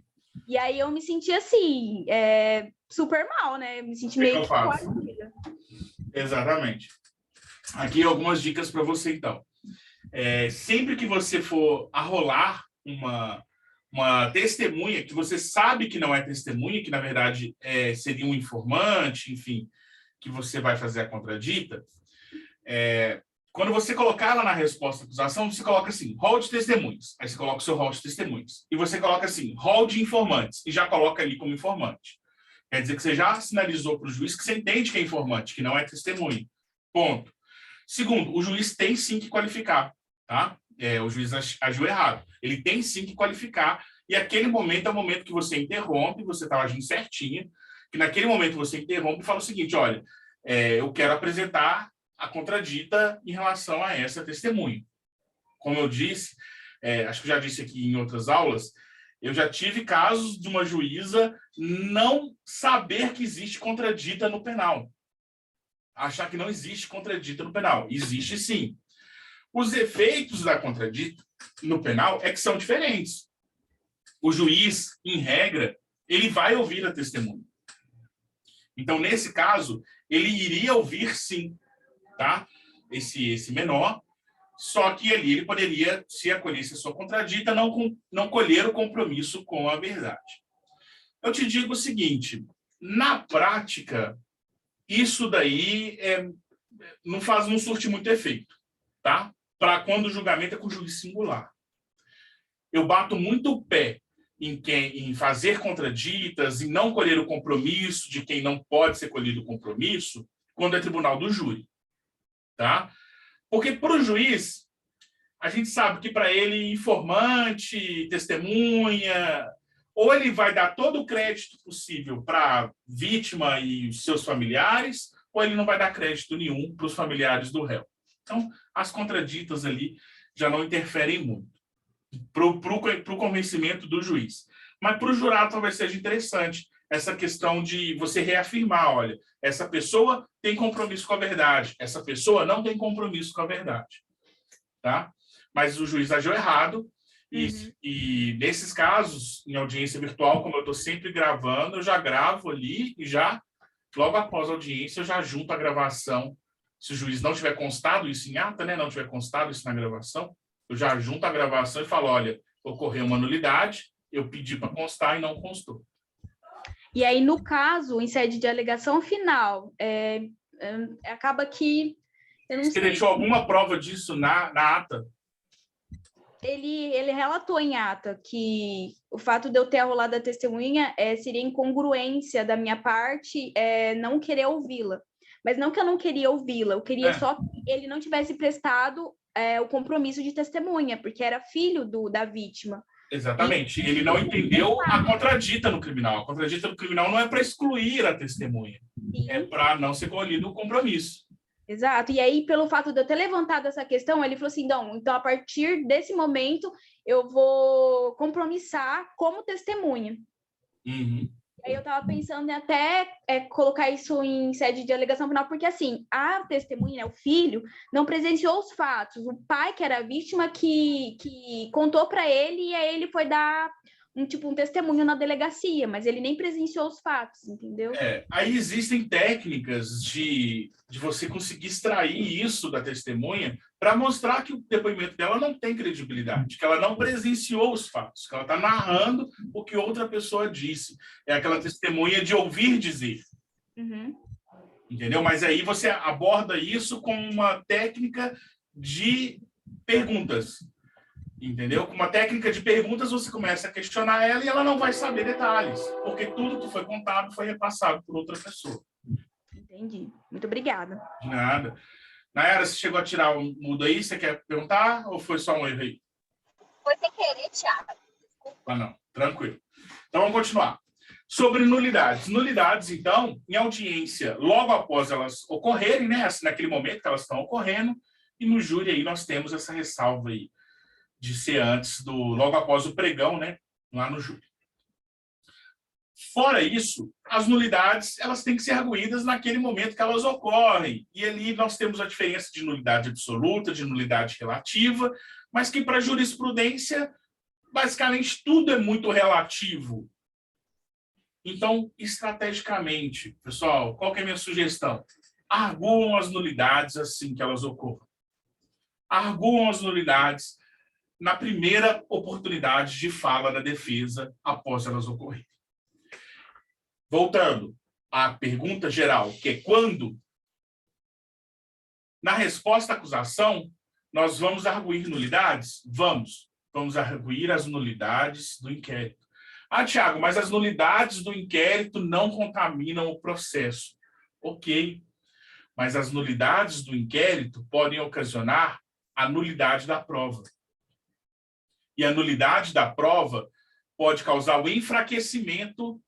E aí eu me senti assim, super mal, né? Eu me senti meio que coagida. Exatamente. Aqui algumas dicas para você, então. Sempre que você for arrolar uma testemunha, que você sabe que não é testemunha, que na verdade seria um informante, enfim, que você vai fazer a contradita, quando você colocar ela na resposta à acusação, você coloca assim, rol de testemunhas. Aí você coloca o seu rol de testemunhas. E você coloca assim, rol de informantes. E já coloca ali como informante. Quer dizer que você já sinalizou para o juiz que você entende que é informante, que não é testemunha. Ponto. Segundo, o juiz tem sim que qualificar. Tá? O juiz agiu errado. Ele tem sim que qualificar. E aquele momento é o momento que você interrompe, você estava agindo certinho, que naquele momento você interrompe e fala o seguinte, olha, eu quero apresentar a contradita em relação a essa testemunha. Como eu disse, acho que já disse aqui em outras aulas, eu já tive casos de uma juíza não saber que existe contradita no penal. Achar que não existe contradita no penal. Existe sim. Os efeitos da contradita no penal é que são diferentes. O juiz, em regra, ele vai ouvir a testemunha. Então, nesse caso, ele iria ouvir sim, tá? Esse menor, só que ali ele poderia, se acolhesse a sua contradita, não colher o compromisso com a verdade. Eu te digo o seguinte, na prática, isso daí não surte muito efeito, tá? Para quando o julgamento é com juiz singular. Eu bato muito o pé em fazer contraditas, em não colher o compromisso de quem não pode ser colhido o compromisso, quando é tribunal do júri. Tá? Porque para o juiz, a gente sabe que para ele, informante, testemunha, ou ele vai dar todo o crédito possível para a vítima e os seus familiares, ou ele não vai dar crédito nenhum para os familiares do réu. Então, as contraditas ali já não interferem muito para o convencimento do juiz. Mas para o jurado talvez seja interessante essa questão de você reafirmar, olha, essa pessoa tem compromisso com a verdade, essa pessoa não tem compromisso com a verdade. Tá? Mas o juiz agiu errado, e nesses casos, em audiência virtual, como eu estou sempre gravando, eu já gravo ali e já, logo após a audiência, eu já junto a gravação. Se o juiz não tiver constado isso em ata, né, não tiver constado isso na gravação, eu já junto a gravação e falo, olha, ocorreu uma nulidade, eu pedi para constar e não constou. E aí, no caso, em sede de alegação final, acaba que... Você deixou alguma prova disso na ata? Ele relatou em ata que o fato de eu ter arrolado a testemunha seria incongruência da minha parte não querer ouvi-la. Mas não que eu não queria ouvi-la, eu queria só que ele não tivesse prestado o compromisso de testemunha, porque era filho da vítima. Exatamente. Ele não entendeu a contradita no criminal. A contradita no criminal não é para excluir a testemunha, é para não ser colhido o compromisso. Exato. E aí, pelo fato de eu ter levantado essa questão, ele falou assim, não, então a partir desse momento eu vou compromissar como testemunha. Uhum. Aí eu estava pensando em até colocar isso em sede de alegação final, porque assim, a testemunha, né, o filho, não presenciou os fatos. O pai, que era a vítima, que contou para ele, e aí ele foi dar um testemunho na delegacia, mas ele nem presenciou os fatos, entendeu? Aí existem técnicas de você conseguir extrair isso da testemunha para mostrar que o depoimento dela não tem credibilidade, que ela não presenciou os fatos, que ela está narrando o que outra pessoa disse. É aquela testemunha de ouvir dizer. Uhum. Entendeu? Mas aí você aborda isso com uma técnica de perguntas. Entendeu? Com uma técnica de perguntas, você começa a questionar ela e ela não vai saber detalhes, porque tudo que foi contado foi repassado por outra pessoa. Entendi. Muito obrigada. De nada. Nayara, você chegou a tirar um mudo aí? Você quer perguntar ou foi só um erro aí? Foi sem querer, Thiago. Desculpa. Ah, não. Tranquilo. Então, vamos continuar. Sobre nulidades. Nulidades, então, em audiência, logo após elas ocorrerem, né? Assim, naquele momento que elas estão ocorrendo, e no júri aí nós temos essa ressalva aí de ser antes logo após o pregão, né? Lá no júri. Fora isso, as nulidades, elas têm que ser arguídas naquele momento que elas ocorrem. E ali nós temos a diferença de nulidade absoluta, de nulidade relativa, mas que para a jurisprudência, basicamente, tudo é muito relativo. Então, estrategicamente, pessoal, qual que é a minha sugestão? Arguam as nulidades assim que elas ocorram. Arguam as nulidades na primeira oportunidade de fala da defesa após elas ocorrerem. Voltando à pergunta geral, que é quando? Na resposta à acusação, nós vamos arguir nulidades? Vamos. Vamos arguir as nulidades do inquérito. Ah, Tiago, mas as nulidades do inquérito não contaminam o processo. Ok. Mas as nulidades do inquérito podem ocasionar a nulidade da prova. E a nulidade da prova pode causar o enfraquecimento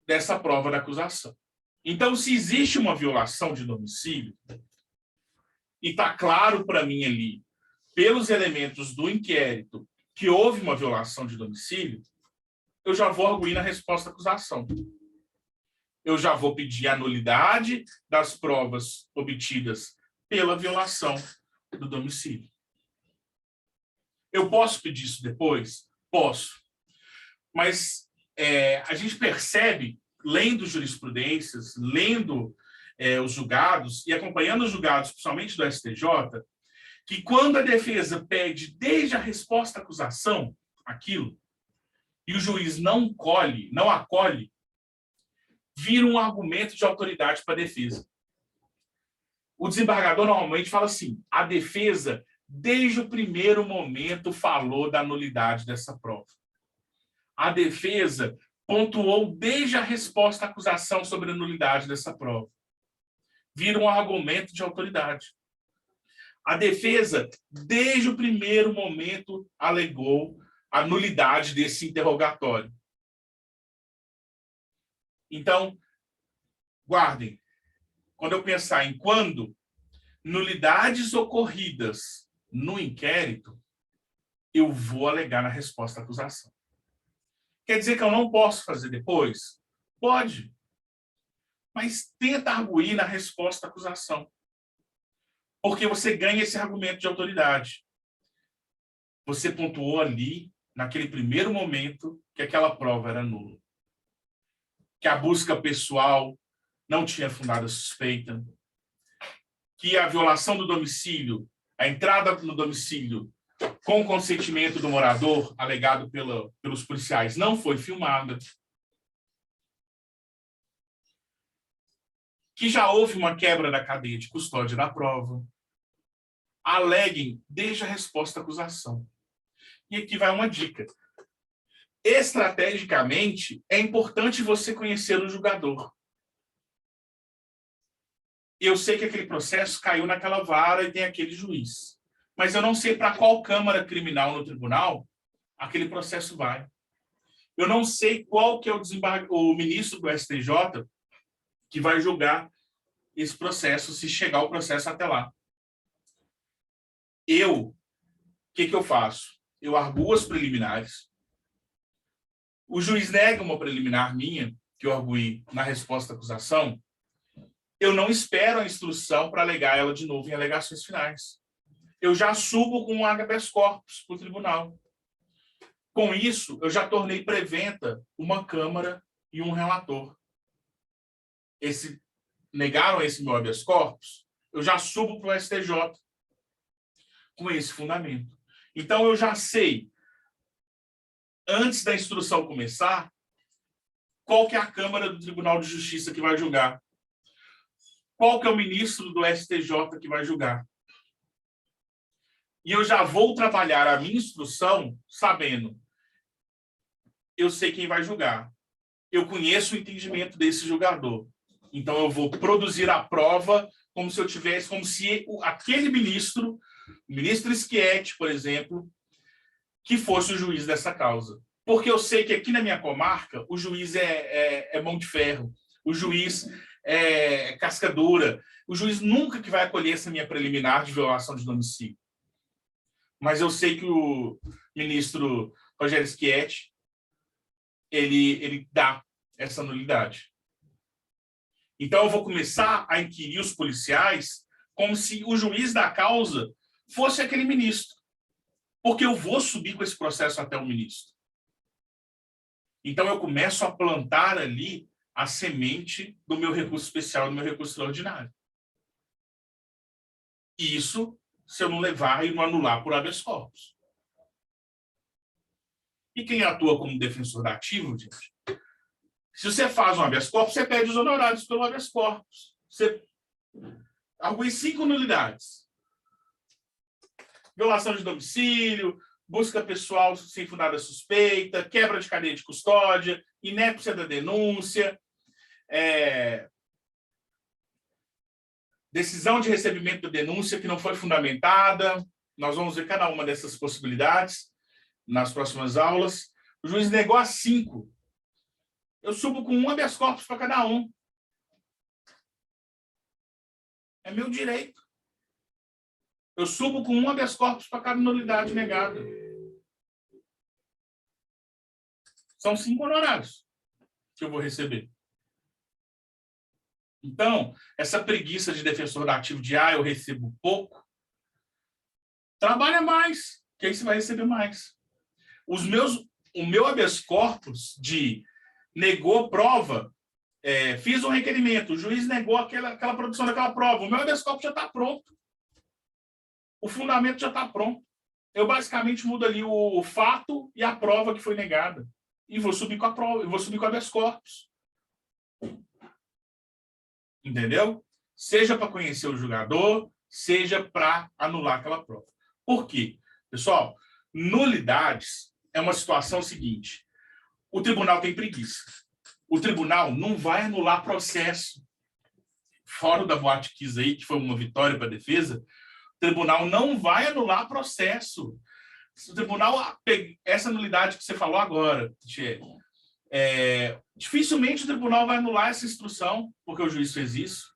dessa prova da acusação. Então, se existe uma violação de domicílio, e está claro para mim ali, pelos elementos do inquérito, que houve uma violação de domicílio, eu já vou arguir na resposta à acusação. Eu já vou pedir a nulidade das provas obtidas pela violação do domicílio. Eu posso pedir isso depois? Posso. Mas a gente percebe, lendo jurisprudências, lendo os julgados e acompanhando os julgados, principalmente do STJ, que quando a defesa pede desde a resposta à acusação aquilo, e o juiz não acolhe, vira um argumento de autoridade para a defesa. O desembargador normalmente fala assim, a defesa, desde o primeiro momento, falou da nulidade dessa prova. A defesa pontuou desde a resposta à acusação sobre a nulidade dessa prova. Vira um argumento de autoridade. A defesa, desde o primeiro momento, alegou a nulidade desse interrogatório. Então, guardem, quando eu pensar em quando nulidades ocorridas no inquérito, eu vou alegar na resposta à acusação. Quer dizer que eu não posso fazer depois? Pode. Mas tenta arguir na resposta à acusação. Porque você ganha esse argumento de autoridade. Você pontuou ali, naquele primeiro momento, que aquela prova era nula. Que a busca pessoal não tinha fundada suspeita. Que a violação do domicílio, a entrada no domicílio com consentimento do morador, alegado pelos policiais, não foi filmada. Que já houve uma quebra da cadeia de custódia da prova. Aleguem desde a resposta à acusação. E aqui vai uma dica. Estrategicamente, é importante você conhecer o julgador. Eu sei que aquele processo caiu naquela vara e tem aquele juiz. Mas eu não sei para qual câmara criminal no tribunal aquele processo vai. Eu não sei qual que é o ministro do STJ que vai julgar esse processo, se chegar o processo até lá. O que eu faço? Eu arguo as preliminares. O juiz nega uma preliminar minha, que eu arguí na resposta à acusação. Eu não espero a instrução para alegar ela de novo em alegações finais. Eu já subo com um habeas corpus para o tribunal. Com isso, eu já tornei preventa uma Câmara e um relator. Negaram esse meu habeas corpus, eu já subo para o STJ com esse fundamento. Então, eu já sei, antes da instrução começar, qual que é a Câmara do Tribunal de Justiça que vai julgar. Qual que é o ministro do STJ que vai julgar. E eu já vou trabalhar a minha instrução sabendo. Eu sei quem vai julgar. Eu conheço o entendimento desse julgador. Então, eu vou produzir a prova como se aquele ministro, o ministro Schietti, por exemplo, que fosse o juiz dessa causa. Porque eu sei que aqui na minha comarca o juiz é mão de ferro, o juiz é casca dura, o juiz nunca que vai acolher essa minha preliminar de violação de domicílio. Mas eu sei que o ministro Rogério Schietti, ele dá essa nulidade. Então, eu vou começar a inquirir os policiais como se o juiz da causa fosse aquele ministro. Porque eu vou subir com esse processo até o ministro. Então, eu começo a plantar ali a semente do meu recurso especial, do meu recurso extraordinário. E isso, se eu não levar e não anular por habeas corpus. E quem atua como defensor dativo, gente? Se você faz um habeas corpus, você pede os honorários pelo habeas corpus. Você argui 5 nulidades. Violação de domicílio, busca pessoal sem fundada suspeita, quebra de cadeia de custódia, inépcia da denúncia, decisão de recebimento da denúncia que não foi fundamentada. Nós vamos ver cada uma dessas possibilidades nas próximas aulas. O juiz negou a 5. Eu subo com um habeas corpus para cada um. É meu direito. Eu subo com um habeas corpus para cada nulidade negada. São 5 honorários que eu vou receber. Então, essa preguiça de defensor dativo de eu recebo pouco, trabalha mais, que aí você vai receber mais. O meu habeas corpus de negou prova, fiz um requerimento, o juiz negou aquela produção daquela prova, o meu habeas corpus já está pronto. O fundamento já está pronto. Eu basicamente mudo ali o fato e a prova que foi negada. E vou subir com a prova, vou subir com o habeas corpus. Entendeu? Seja para conhecer o julgador, seja para anular aquela prova. Por quê? Pessoal, nulidades é uma situação seguinte. O tribunal tem preguiça. O tribunal não vai anular processo. Fora da Boate Kiss aí, que foi uma vitória para a defesa, o tribunal não vai anular processo. Se o tribunal, essa nulidade que você falou agora, dificilmente o tribunal vai anular essa instrução, porque o juiz fez isso.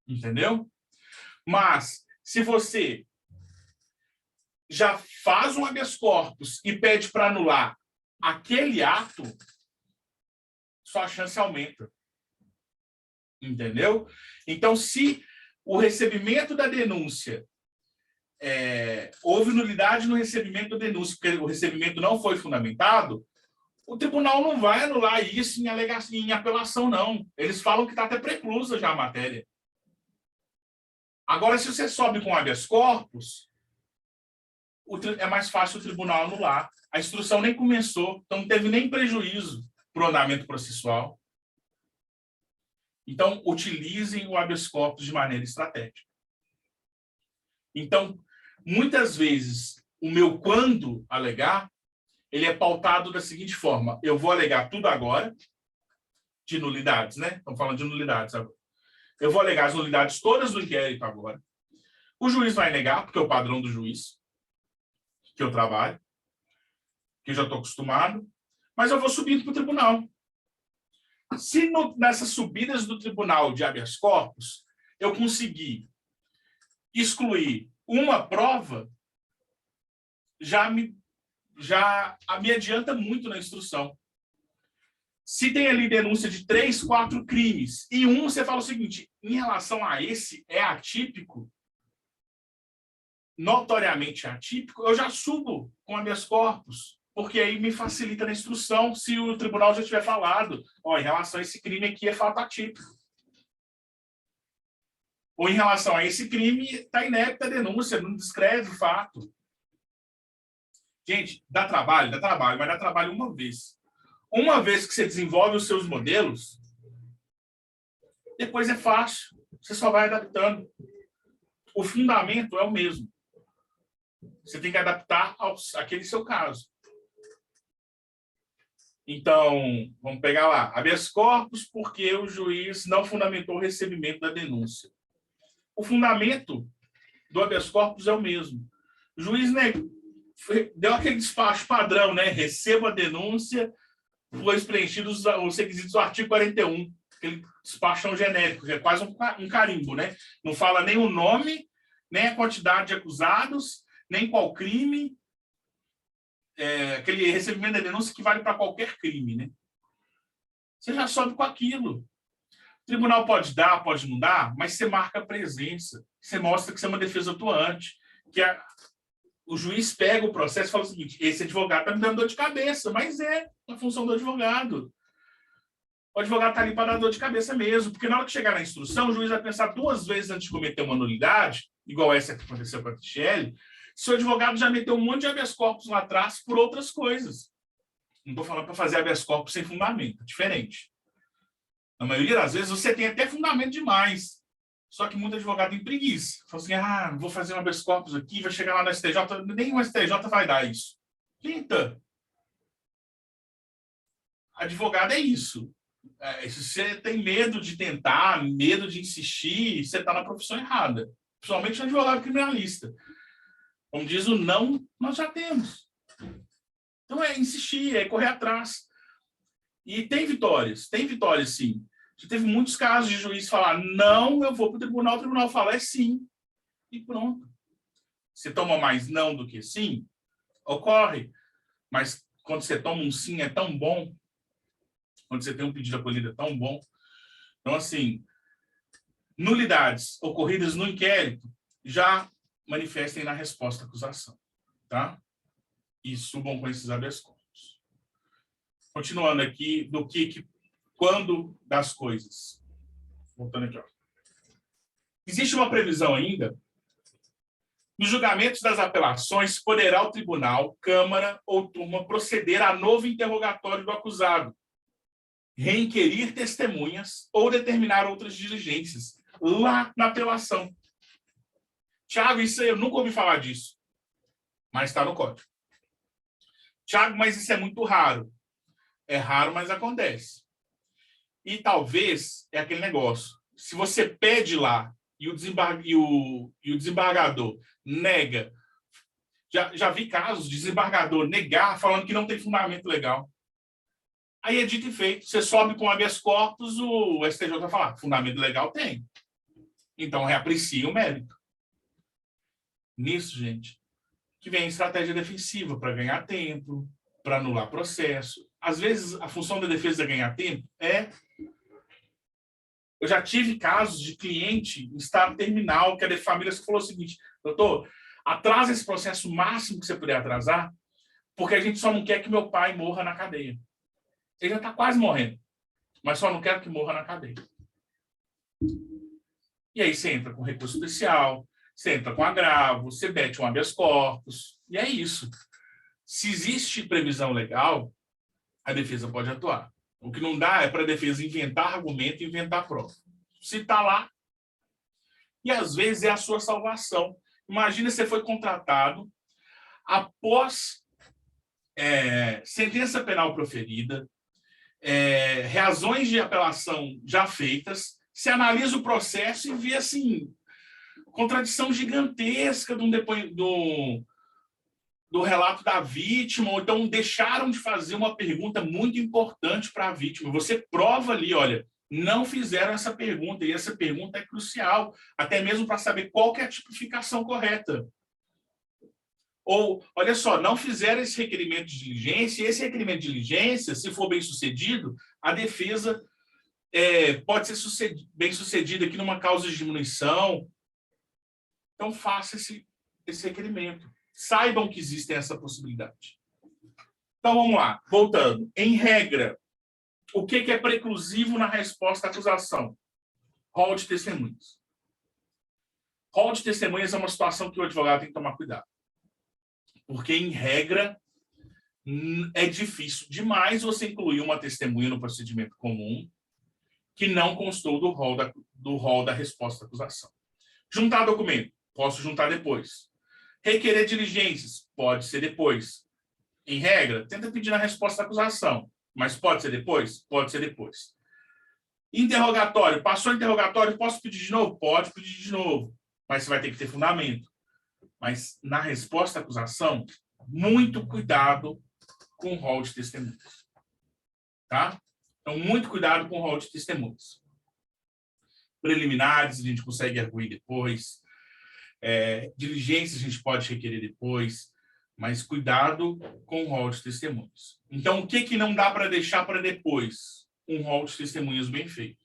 Entendeu? Mas, se você já faz um habeas corpus e pede para anular aquele ato, sua chance aumenta. Entendeu? Então, se o recebimento da denúncia, houve nulidade no recebimento da denúncia, porque o recebimento não foi fundamentado, o tribunal não vai anular isso em apelação, não. Eles falam que está até preclusa já a matéria. Agora, se você sobe com habeas corpus, é mais fácil o tribunal anular. A instrução nem começou, então não teve nem prejuízo para o andamento processual. Então, utilizem o habeas corpus de maneira estratégica. Então, muitas vezes, o meu quando alegar, ele é pautado da seguinte forma: eu vou alegar tudo agora, de nulidades, né? Estamos falando de nulidades agora. Eu vou alegar as nulidades todas do inquérito agora. O juiz vai negar, porque é o padrão do juiz, que eu trabalho, que eu já estou acostumado, mas eu vou subindo para o tribunal. Se nessas subidas do tribunal de habeas corpus, eu conseguir excluir uma prova, já me adianta muito na instrução. Se tem ali denúncia de 3, 4 crimes, e você fala o seguinte: em relação a esse, é atípico, notoriamente atípico, eu já subo com habeas corpus, porque aí me facilita na instrução se o tribunal já tiver falado, em relação a esse crime aqui é fato atípico. Ou em relação a esse crime, está inépita a denúncia, não descreve o fato. Gente, dá trabalho, mas dá trabalho uma vez. Uma vez que você desenvolve os seus modelos, depois é fácil. Você só vai adaptando. O fundamento é o mesmo. Você tem que adaptar àquele seu caso. Então, vamos pegar lá. Habeas corpus porque o juiz não fundamentou o recebimento da denúncia. O fundamento do habeas corpus é o mesmo. O juiz deu aquele despacho padrão, né? Recebo a denúncia, foi preenchido os requisitos do artigo 41, aquele despachão genérico, que é quase um carimbo, né? Não fala nem o nome, nem a quantidade de acusados, nem qual crime, aquele recebimento da denúncia que vale para qualquer crime, né? Você já sobe com aquilo. O tribunal pode dar, pode não dar, mas você marca a presença, você mostra que você é uma defesa atuante, que o juiz pega o processo e fala o seguinte: esse advogado está me dando dor de cabeça, mas é a função do advogado. O advogado está ali para dar dor de cabeça mesmo, porque na hora que chegar na instrução, o juiz vai pensar 2 vezes antes de cometer uma nulidade, igual essa que aconteceu com a Michele, se o advogado já meteu um monte de habeas corpus lá atrás por outras coisas. Não estou falando para fazer habeas corpus sem fundamento, é diferente. Na maioria das vezes, você tem até fundamento demais, só que muito advogado tem preguiça. Fala assim, vou fazer um habeas corpus aqui, vai chegar lá no STJ, nem o STJ vai dar isso. Tenta. Advogado é isso. Se você tem medo de tentar, medo de insistir, você está na profissão errada. Principalmente no advogado criminalista. Como diz o não, nós já temos. Então é insistir, é correr atrás. E tem vitórias sim. Já teve muitos casos de juiz falar, não, eu vou para o tribunal fala, é sim. E pronto. Você toma mais não do que sim? Ocorre. Mas quando você toma um sim, é tão bom. Quando você tem um pedido acolhido, é tão bom. Então, assim, nulidades ocorridas no inquérito já manifestem na resposta à acusação. Tá? E subam com esses habeas corpus. Continuando aqui, quando das coisas. Voltando aqui, ó. Existe uma previsão ainda. Nos julgamentos das apelações, poderá o tribunal, Câmara ou turma proceder a novo interrogatório do acusado, reinquirir testemunhas ou determinar outras diligências lá na apelação. Tiago, isso aí, eu nunca ouvi falar disso, mas está no código. Tiago, mas isso é muito raro. É raro, mas acontece. E talvez é aquele negócio. Se você pede lá e o desembargador nega, já vi casos de desembargador negar falando que não tem fundamento legal. Aí é dito e feito. Você sobe com habeas corpus, o STJ vai falar, fundamento legal tem. Então reaprecia o mérito. Nisso, gente, que vem a estratégia defensiva para ganhar tempo, para anular processo. Às vezes, a função da defesa é ganhar tempo Eu já tive casos de cliente em estado terminal, que a família falou o seguinte, doutor, atrasa esse processo o máximo que você puder atrasar, porque a gente só não quer que meu pai morra na cadeia. Ele já está quase morrendo, mas só não quero que morra na cadeia. E aí você entra com recurso especial, você entra com agravo, você mete um habeas corpus, e é isso. Se existe previsão legal, a defesa pode atuar. O que não dá é para a defesa inventar argumento e inventar prova. Se está lá, e às vezes é a sua salvação. Imagina você foi contratado após sentença penal proferida, reazões de apelação já feitas, você analisa o processo e vê assim, contradição gigantesca do relato da vítima, ou então deixaram de fazer uma pergunta muito importante para a vítima. Você prova ali, olha, não fizeram essa pergunta, e essa pergunta é crucial, até mesmo para saber qual que é a tipificação correta. Ou, olha só, não fizeram esse requerimento de diligência, e esse requerimento de diligência, se for bem sucedido, a defesa pode ser bem sucedida aqui numa causa de diminuição. Então, faça esse requerimento. Saibam que existe essa possibilidade. Então, vamos lá. Voltando. Em regra, o que é preclusivo na resposta à acusação? Rol de testemunhas. Rol de testemunhas é uma situação que o advogado tem que tomar cuidado. Porque, em regra, é difícil demais você incluir uma testemunha no procedimento comum que não constou do rol da resposta à acusação. Juntar documento. Posso juntar depois. Requerer diligências, pode ser depois. Em regra, tenta pedir na resposta à acusação, mas pode ser depois? Pode ser depois. Interrogatório, passou o interrogatório, posso pedir de novo? Pode pedir de novo, mas você vai ter que ter fundamento. Mas na resposta à acusação, muito cuidado com o rol de testemunhas. Tá? Então, muito cuidado com o rol de testemunhas. Preliminares a gente consegue arguir depois. Diligências a gente pode requerer depois. Mas cuidado com o rol de testemunhas. Então, o que não dá para deixar para depois? Um rol de testemunhas bem feito.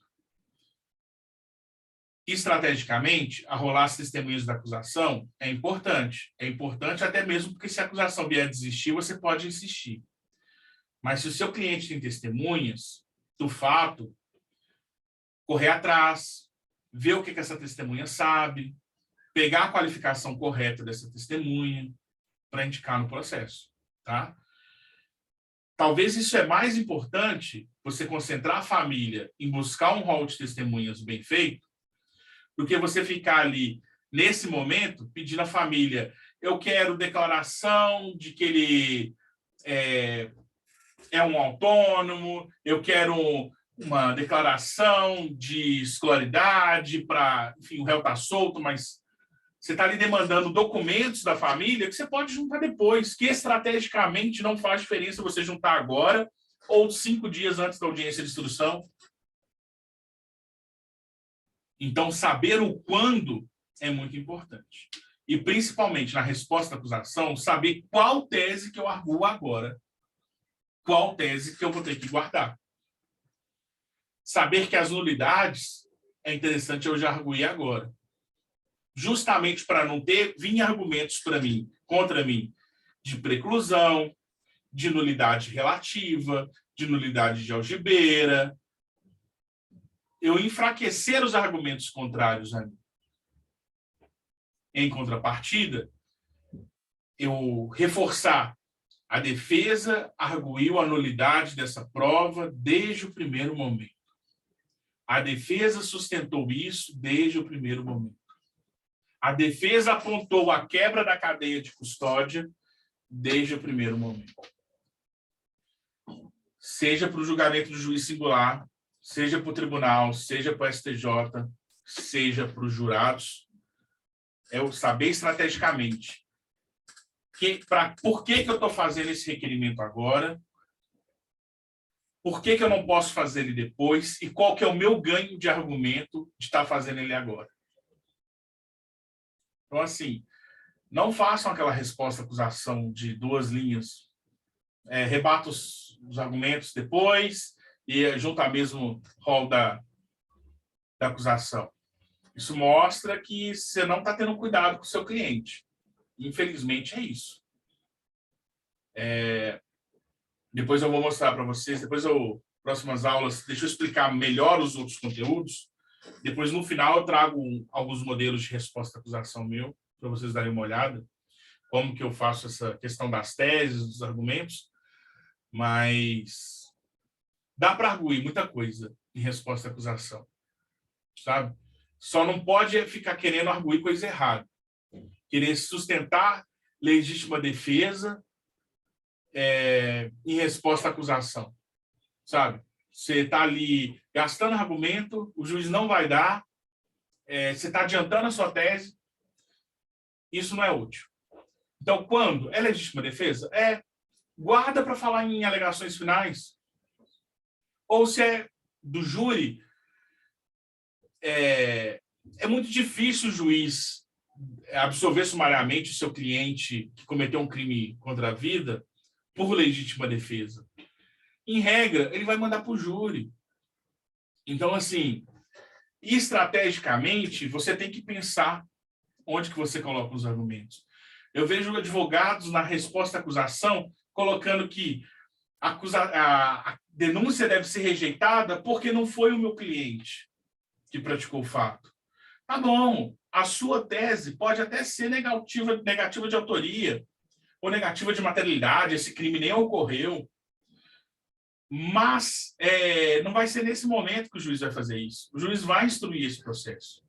Estrategicamente, arrolar as testemunhas da acusação é importante. É importante até mesmo porque se a acusação vier a desistir, você pode insistir. Mas se o seu cliente tem testemunhas do fato, correr atrás, ver o que essa testemunha sabe, pegar a qualificação correta dessa testemunha para indicar no processo. Tá? Talvez isso é mais importante, você concentrar a família em buscar um rol de testemunhas bem feito, do que você ficar ali, nesse momento, pedindo à família, eu quero declaração de que ele é um autônomo, eu quero uma declaração de escolaridade para, enfim, o réu está solto, mas você está ali demandando documentos da família que você pode juntar depois, que estrategicamente não faz diferença você juntar agora ou 5 dias antes da audiência de instrução. Então, saber o quando é muito importante. E, principalmente, na resposta à acusação, saber qual tese que eu arguo agora, qual tese que eu vou ter que guardar. Saber que as nulidades é interessante eu já arguir agora. Justamente para não vir argumentos para mim, contra mim, de preclusão, de nulidade relativa, de nulidade de algibeira, eu enfraquecer os argumentos contrários a mim. Em contrapartida, eu reforçar a defesa arguiu a nulidade dessa prova desde o primeiro momento. A defesa sustentou isso desde o primeiro momento. A defesa apontou a quebra da cadeia de custódia desde o primeiro momento. Seja para o julgamento do juiz singular, seja para o tribunal, seja para o STJ, seja para os jurados, é o saber estrategicamente por que eu estou fazendo esse requerimento agora, por que eu não posso fazer ele depois e qual que é o meu ganho de argumento de estar fazendo ele agora. Então, assim, não façam aquela resposta à acusação de 2 linhas, rebata os argumentos depois e junta mesmo rol da acusação. Isso mostra que você não está tendo cuidado com o seu cliente. Infelizmente, é isso. Depois eu vou mostrar para vocês, próximas aulas, deixa eu explicar melhor os outros conteúdos. Depois, no final, eu trago alguns modelos de resposta à acusação meu, para vocês darem uma olhada, como que eu faço essa questão das teses, dos argumentos, mas dá para arguir muita coisa em resposta à acusação, sabe? Só não pode ficar querendo arguir coisa errada. Querer sustentar legítima defesa em resposta à acusação, sabe? Você está ali gastando argumento, o juiz não vai dar, você está adiantando a sua tese, isso não é útil. Então, quando é legítima defesa, guarda para falar em alegações finais. Ou se é do júri, é muito difícil o juiz absolver sumariamente o seu cliente que cometeu um crime contra a vida por legítima defesa. Em regra, ele vai mandar para o júri. Então, assim, estrategicamente, você tem que pensar onde que você coloca os argumentos. Eu vejo advogados na resposta à acusação colocando que a denúncia deve ser rejeitada porque não foi o meu cliente que praticou o fato. Tá bom, a sua tese pode até ser negativa de autoria ou negativa de materialidade, esse crime nem ocorreu, mas não vai ser nesse momento que o juiz vai fazer isso. O juiz vai instruir esse processo.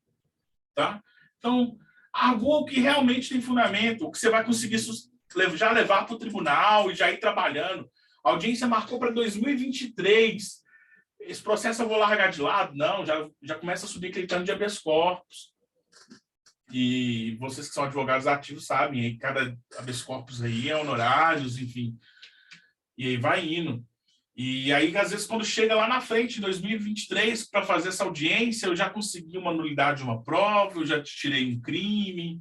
Tá? Então, argua o que realmente tem fundamento, o que você vai conseguir já levar para o tribunal e já ir trabalhando. A audiência marcou para 2023. Esse processo eu vou largar de lado? Não, já começa a subir aquele tanto de habeas corpus. E vocês que são advogados ativos sabem, aí cada habeas corpus aí é honorários, enfim, e aí vai indo. E aí, às vezes, quando chega lá na frente, em 2023, para fazer essa audiência, eu já consegui uma nulidade de uma prova, eu já tirei um crime,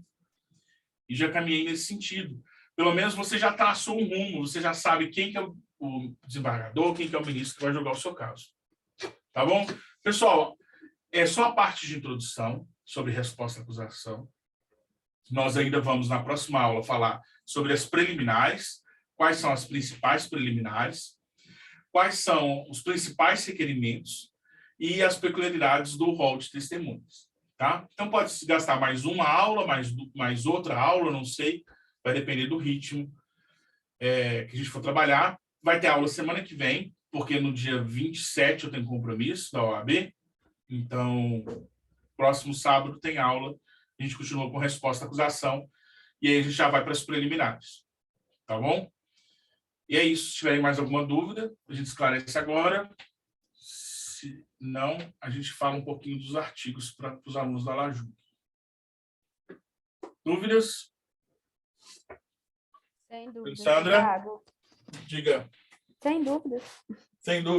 e já caminhei nesse sentido. Pelo menos você já traçou um rumo, você já sabe quem que é o desembargador, quem que é o ministro que vai julgar o seu caso. Tá bom? Pessoal, é só a parte de introdução sobre resposta à acusação. Nós ainda vamos, na próxima aula, falar sobre as preliminares, quais são as principais preliminares, quais são os principais requerimentos e as peculiaridades do rol de testemunhas. Tá? Então, pode se gastar mais uma aula, mais outra aula, não sei, vai depender do ritmo que a gente for trabalhar. Vai ter aula semana que vem, porque no dia 27 eu tenho compromisso da OAB, então, próximo sábado tem aula, a gente continua com resposta à acusação, e aí a gente já vai para as preliminares. Tá bom? E é isso. Se tiverem mais alguma dúvida, a gente esclarece agora. Se não, a gente fala um pouquinho dos artigos para os alunos da Laju. Dúvidas? Sem dúvidas. Sandra? Thiago. Diga. Sem dúvidas. Sem dúvida.